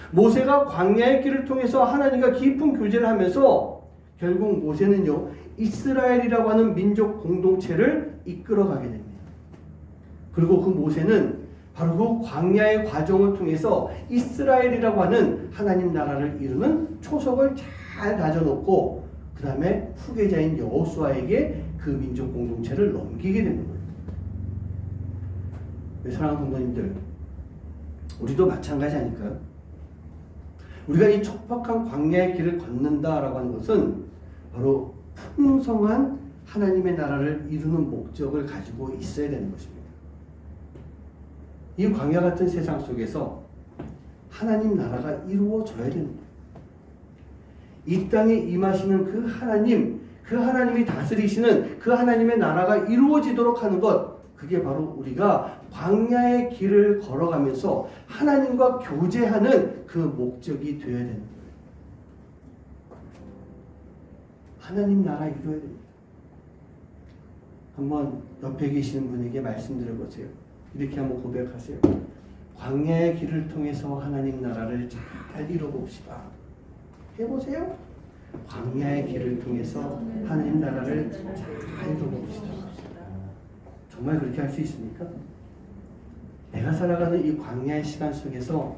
모세가 광야의 길을 통해서 하나님과 깊은 교제를 하면서 결국 모세는요 이스라엘이라고 하는 민족 공동체를 이끌어가게 됩니다. 그리고 그 모세는 바로 그 광야의 과정을 통해서 이스라엘이라고 하는 하나님 나라를 이루는 초석을 잘 다져놓고 그 다음에 후계자인 여호수아에게 그 민족 공동체를 넘기게 되는 거예요. 사랑하는 성도님들, 우리도 마찬가지 아닐까요? 우리가 이 척박한 광야의 길을 걷는다라고 하는 것은 바로 풍성한 하나님의 나라를 이루는 목적을 가지고 있어야 되는 것입니다. 이 광야 같은 세상 속에서 하나님 나라가 이루어져야 됩니다. 이 땅에 임하시는 그 하나님이 다스리시는 그 하나님의 나라가 이루어지도록 하는 것, 그게 바로 우리가 광야의 길을 걸어가면서 하나님과 교제하는 그 목적이 되어야 되는 거예요. 하나님 나라 이루어야 됩니다. 한번 옆에 계시는 분에게 말씀드려보세요. 이렇게 한번 고백하세요. 광야의 길을 통해서 하나님 나라를 잘 이뤄봅시다. 해보세요. 광야의 길을 통해서 하나님 나라를 잘 이뤄봅시다. 정말 그렇게 할 수 있습니까? 내가 살아가는 이 광야의 시간 속에서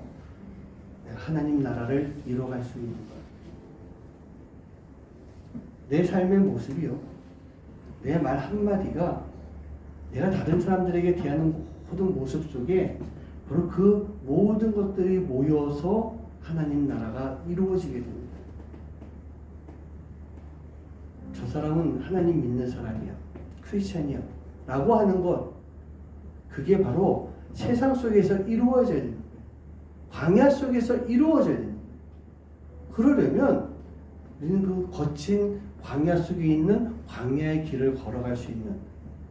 내가 하나님 나라를 이뤄갈 수 있는 것, 내 삶의 모습이요, 내 말 한마디가 내가 다른 사람들에게 대하는 모든 모습 속에 바로 그 모든 것들이 모여서 하나님 나라가 이루어지게 됩니다. 저 사람은 하나님 믿는 사람이야, 크리스찬이야 라고 하는 것, 그게 바로 세상 속에서 이루어져야 됩니다. 광야 속에서 이루어져야 됩니다. 그러려면 우리는 그 거친 광야 속에 있는 광야의 길을 걸어갈 수 있는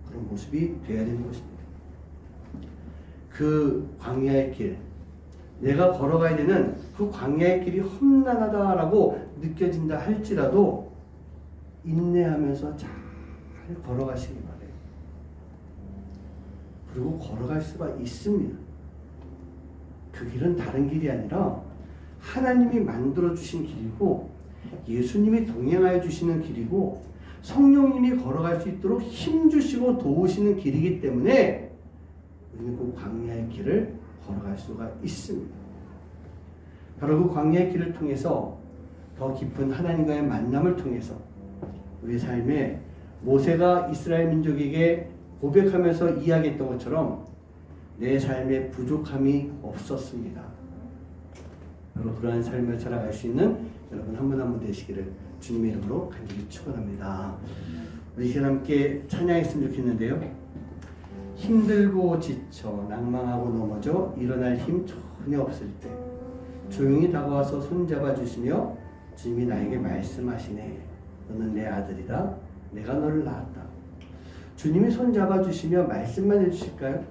그런 모습이 되어야 되는 것입니다. 그 광야의 길, 내가 걸어가야 되는 그 광야의 길이 험난하다라고 느껴진다 할지라도 인내하면서 잘 걸어가시기 바래요. 그리고 걸어갈 수가 있습니다. 그 길은 다른 길이 아니라 하나님이 만들어주신 길이고 예수님이 동행하여 주시는 길이고 성령님이 걸어갈 수 있도록 힘주시고 도우시는 길이기 때문에 우리는 그 광야의 길을 걸어갈 수가 있습니다. 바로 그 광야의 길을 통해서 더 깊은 하나님과의 만남을 통해서 우리 삶에 모세가 이스라엘 민족에게 고백하면서 이야기했던 것처럼 내 삶에 부족함이 없었습니다. 바로 그러한 삶을 살아갈 수 있는 여러분 한 분 한 분 되시기를 주님의 이름으로 간절히 축원합니다. 우리 시간 함께 찬양했으면 좋겠는데요. 힘들고 지쳐 낭망하고 넘어져 일어날 힘 전혀 없을 때 조용히 다가와서 손잡아 주시며 주님이 나에게 말씀하시네. 너는 내 아들이다. 내가 너를 낳았다. 주님이 손잡아 주시며 말씀만 해주실까요?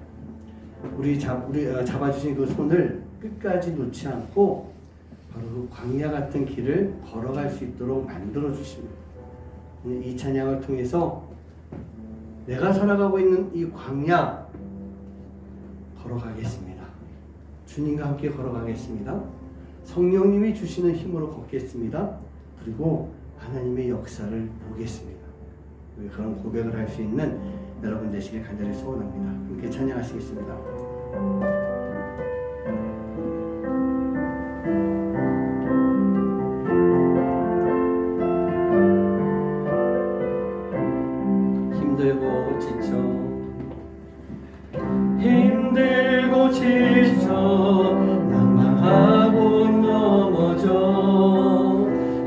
우리 잡아주신 그 손을 끝까지 놓지 않고 바로 그 광야 같은 길을 걸어갈 수 있도록 만들어 주십니다. 이 찬양을 통해서 내가 살아가고 있는 이 광야 걸어가겠습니다. 주님과 함께 걸어가겠습니다. 성령님이 주시는 힘으로 걷겠습니다. 그리고 하나님의 역사를 보겠습니다. 그런 고백을 할 수 있는 여러분 되시길 간절히 소원합니다. 함께 찬양하시겠습니다. 힘들고 지쳐 낭망하고 넘어져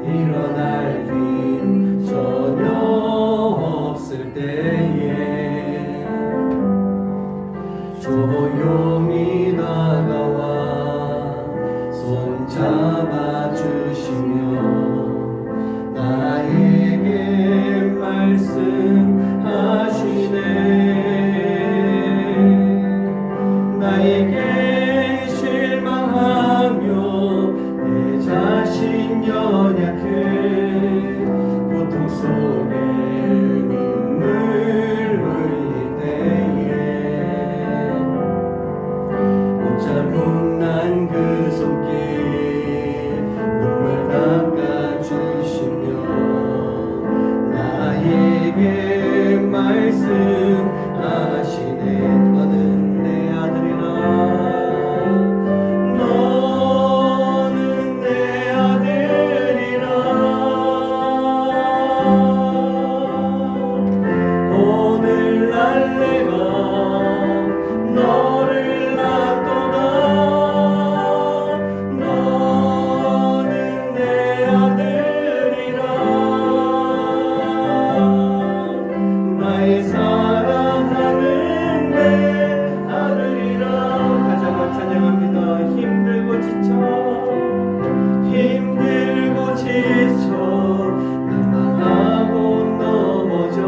일어날 힘 전혀 없을 때에 조용히 다가와 손잡아 주시며 나에게 말씀하시네. 나에게 실망하며 내 자신 연약해 고통 속에 눈물 흘릴 때에 붙잡은 난 그 손길 눈물 닦아주시며 나에게 말씀하시네. 너는 내 아들이라. 너는 내 아들이라. 오늘날 내가 너를 낳도다. 너는 내 아들이라. 나의 사랑하는 내 아들이라. 다시 한번 찬양합니다. 힘들고 지쳐 낭망하고 넘어져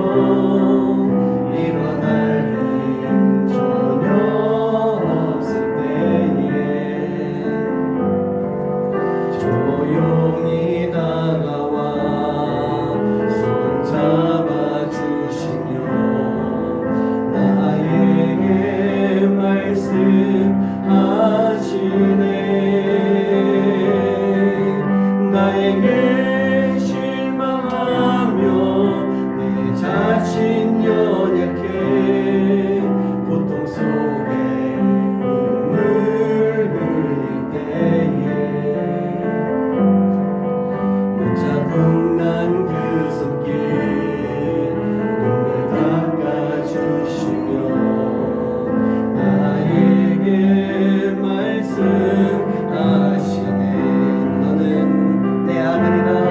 일어날 힘 전혀 없을 때에 조용히 다가와 손잡아 주시며 나에게 말씀하시네. 나에게 실망하며 내 자신 연약해 고통 속에 눈물 흘릴 때에 붙잡은 난 그 손길 눈물 닦아주시며 나에게 말씀하시네. 너는 내 아들이라.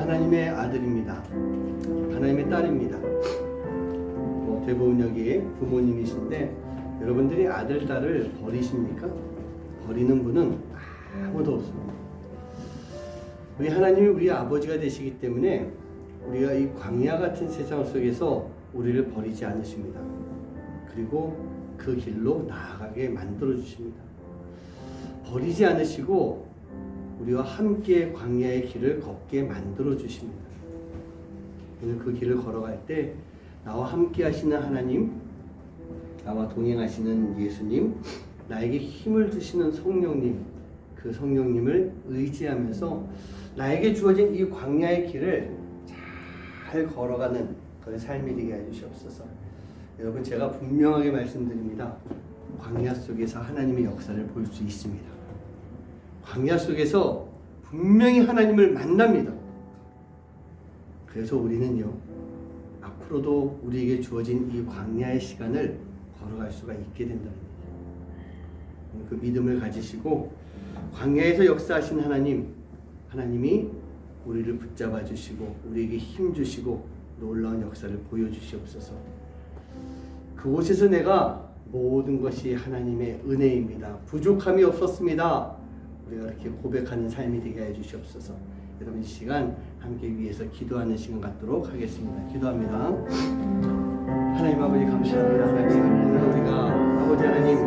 하나님의 아들입니다. 하나님의 딸입니다. 대부분 여기 부모님이신데 여러분들이 아들, 딸을 버리십니까? 버리는 분은 아무도 없습니다. 우리 하나님이 우리 아버지가 되시기 때문에 우리가 이 광야 같은 세상 속에서 우리를 버리지 않으십니다. 그리고 그 길로 나아가게 만들어 주십니다. 버리지 않으시고 우리와 함께 광야의 길을 걷게 만들어 주십니다. 오늘 그 길을 걸어갈 때 나와 함께 하시는 하나님, 나와 동행하시는 예수님, 나에게 힘을 주시는 성령님, 그 성령님을 의지하면서 나에게 주어진 이 광야의 길을 잘 걸어가는 그런 삶이 되게 해주시옵소서. 여러분, 제가 분명하게 말씀드립니다. 광야 속에서 하나님의 역사를 볼 수 있습니다. 광야 속에서 분명히 하나님을 만납니다. 그래서 우리는요, 앞으로도 우리에게 주어진 이 광야의 시간을 걸어갈 수가 있게 된다는 거예요. 그 믿음을 가지시고 광야에서 역사하신 하나님이 우리를 붙잡아 주시고 우리에게 힘 주시고 놀라운 역사를 보여주시옵소서. 그곳에서 내가 모든 것이 하나님의 은혜입니다. 부족함이 없었습니다. 우리가 그렇게 고백하는 삶이 되게 해주시옵소서. 여러분, 이 시간 함께 위해서 기도하는 시간 갖도록 하겠습니다. 기도합니다. 하나님 아버지 감사합니다. 오늘 우리가 아버지 하나님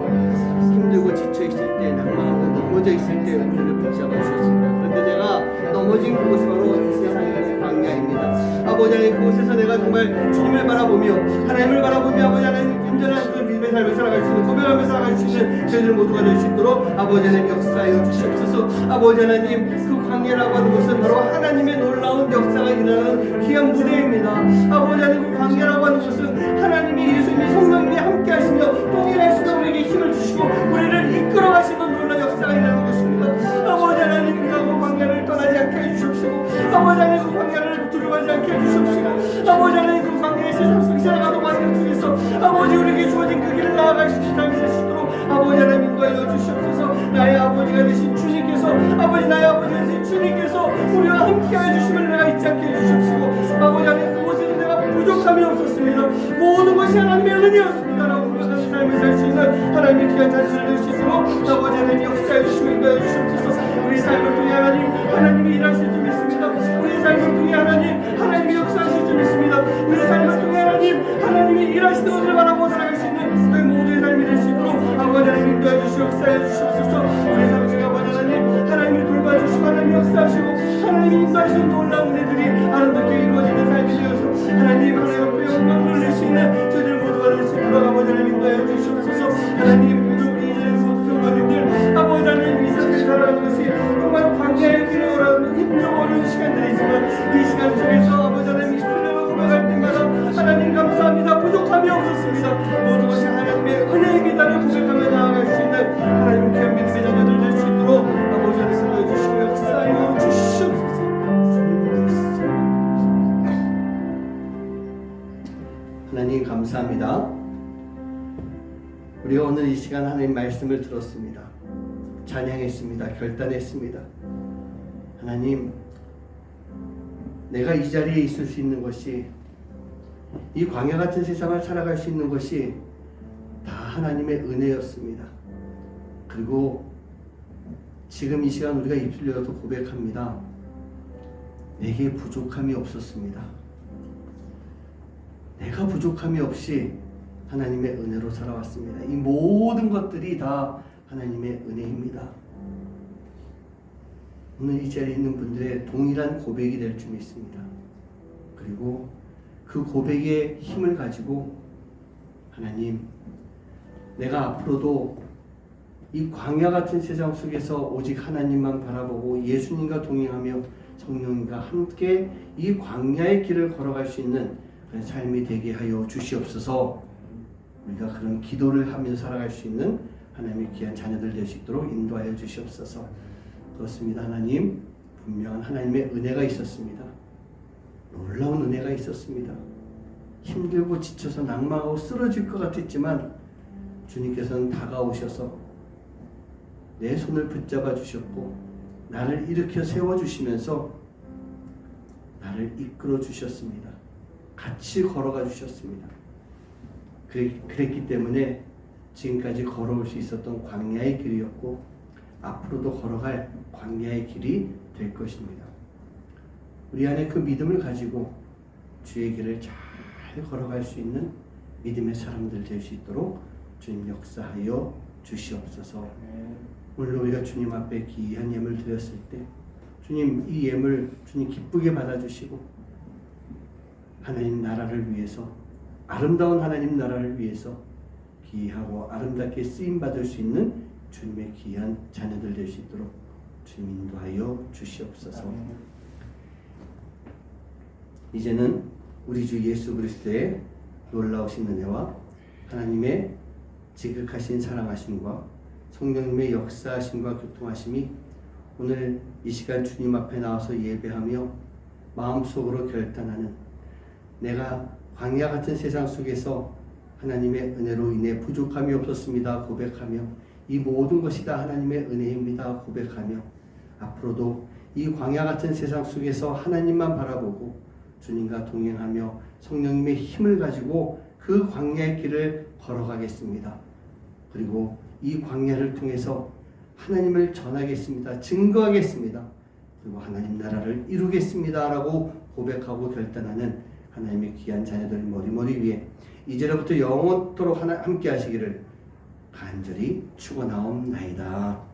힘들고 지쳐 있을 때, 낭만하고 넘어져 있을 때 우리를 붙잡아 주셨습니다. 그런데 내가 넘어진 그곳이 바로 이 세상의 광야입니다. 아버지 하나님, 그곳에서 내가 정말 주님을 바라보며 하나님을 바라보며 아버지 하나님 온전한 그 믿음의 삶을 살아갈 수 있는, 고백하며 살아갈 수 있는 저희들 모두가 될 수 있도록 아버지 하나님 역사하여 주시옵소서. 아버지 하나님, 그 광야라고 하는 것은 바로 하나님의 놀라운 역사가 일어나는 귀한 무대입니다. 아버지 하나님, 그 광야라고 하는 것은 하나님이 예수님이 성령님이 함께 하시며 동행하시며 우리에게 힘을 주시고 우리를 이끌어 가시는 놀라운 역사가 일어나는 것입니다. 아버지 하나님, 우리가 그 광야를 떠나지 않게 해주시옵시고 아버지 하나님, 그 광야를 두려워하지 않게 해주시옵시고 아버지 하나님, 그 광야의 세상 속에 살아가는 광야 속에서 아버지 우리에게 주어진 그 길을 나아갈 수 있는 삶이 될 수 있도록 아버지 하나님 인도하여 주시옵소서. 나의 아버지가 되신 주님께서, 아버지 나의 아버지가 되신 주님께서 우리와 함께하여 주심을 내가 잊지 않게 해주시옵시고 아버지 하나님, 그곳에서 내가 부족함이 없었습니다. 모든 것이 하나님의 은혜였습니다 라고 고백하는 삶을 살 수 있는 하나님의 귀한 자신을 낼 수 있도록 아버지 하나님 역사해 주시고 인도하여 주시옵소서. 우리 삶을 통해 하나님이 일하실 줄 믿습니다. 우리 삶을 통해 하나님이 역사하실 줄 믿습니다. 우리 삶을 통해 하나님이 일하시는 것을 바라보고 살아갈 수 있는 저희 모두의 삶이 될 수 있도록 아버지 하나님 인도해 주시고 역사해 주시옵소서. 우리 삶을 통해 아버지 하나님이 돌봐주시고 하나님이 역사하시고 하나님이 인도하시는 놀라운 은혜들이 아름답게 이루어지는 삶이 되어서 하나님 옆에 영광 돌릴 수 있는 저희들 모두가 될 수 있도록 아버지 하나님 인도해 주시옵소서. 하나님, 우리 이제 모두 성도님들 아버지 하나님 이 세상에 살아가는 것이 정말 광야의 길에 오라는 힘들고 어려운 시간들이지만 이 시간 속에서 아버지 하나님 신뢰를 고백할 때마다 하나님 감사합니다. 부족함이 없었습니다. 모든 것이 하나님의 은혜입니다를 고백하며 나아갈 수 있는 하나님 귀한 믿음의 자녀들 될 수 있도록 아버지 하나님 보여주시고 역사하여 주시옵소서. 하나님 감사합니다. 우리가 오늘 이 시간 하나님 말씀을 들었습니다. 찬양했습니다. 결단했습니다. 하나님, 내가 이 자리에 있을 수 있는 것이, 이 광야 같은 세상을 살아갈 수 있는 것이 다 하나님의 은혜였습니다. 그리고 지금 이 시간 우리가 입술 열어서 고백합니다. 내게 부족함이 없었습니다. 내가 부족함이 없이 하나님의 은혜로 살아왔습니다. 이 모든 것들이 다 하나님의 은혜입니다. 오늘 이 자리에 있는 분들의 동일한 고백이 될 줄 믿습니다. 그리고 그 고백의 힘을 가지고 하나님, 내가 앞으로도 이 광야 같은 세상 속에서 오직 하나님만 바라보고 예수님과 동행하며 성령님과 함께 이 광야의 길을 걸어갈 수 있는 그런 삶이 되게 하여 주시옵소서. 우리가 그런 기도를 하면서 살아갈 수 있는 하나님의 귀한 자녀들 될 수 있도록 인도하여 주시옵소서. 그렇습니다. 하나님, 분명한 하나님의 은혜가 있었습니다. 놀라운 은혜가 있었습니다. 힘들고 지쳐서 낭망하고 쓰러질 것 같았지만 주님께서는 다가오셔서 내 손을 붙잡아 주셨고 나를 일으켜 세워주시면서 나를 이끌어 주셨습니다. 같이 걸어가 주셨습니다. 그랬기 때문에 지금까지 걸어올 수 있었던 광야의 길이었고 앞으로도 걸어갈 광야의 길이 될 것입니다. 우리 안에 그 믿음을 가지고 주의 길을 잘 걸어갈 수 있는 믿음의 사람들 될 수 있도록 주님 역사하여 주시옵소서. 오늘 우리가 주님 앞에 귀한 예물 드렸을 때 주님 이 예물 주님 기쁘게 받아주시고 하나님 나라를 위해서 아름다운 하나님 나라를 위해서 귀하고 아름답게 쓰임 받을 수 있는 주님의 귀한 자녀들 될 수 있도록 주님 인도하여 주시옵소서. 이제는 우리 주 예수 그리스도의 놀라우신 은혜와 하나님의 지극하신 사랑하심과 성령님의 역사하심과 교통하심이 오늘 이 시간 주님 앞에 나와서 예배하며 마음속으로 결단하는 내가 광야 같은 세상 속에서 하나님의 은혜로 인해 부족함이 없었습니다 고백하며 이 모든 것이 다 하나님의 은혜입니다 고백하며 앞으로도 이 광야 같은 세상 속에서 하나님만 바라보고 주님과 동행하며 성령님의 힘을 가지고 그 광야의 길을 걸어가겠습니다. 그리고 이 광야를 통해서 하나님을 전하겠습니다. 증거하겠습니다. 그리고 하나님 나라를 이루겠습니다 라고 고백하고 결단하는 하나님의 귀한 자녀들 머리머리 위에 이제로부터 영원토록 함께 하시기를 간절히 축원하옵나이다.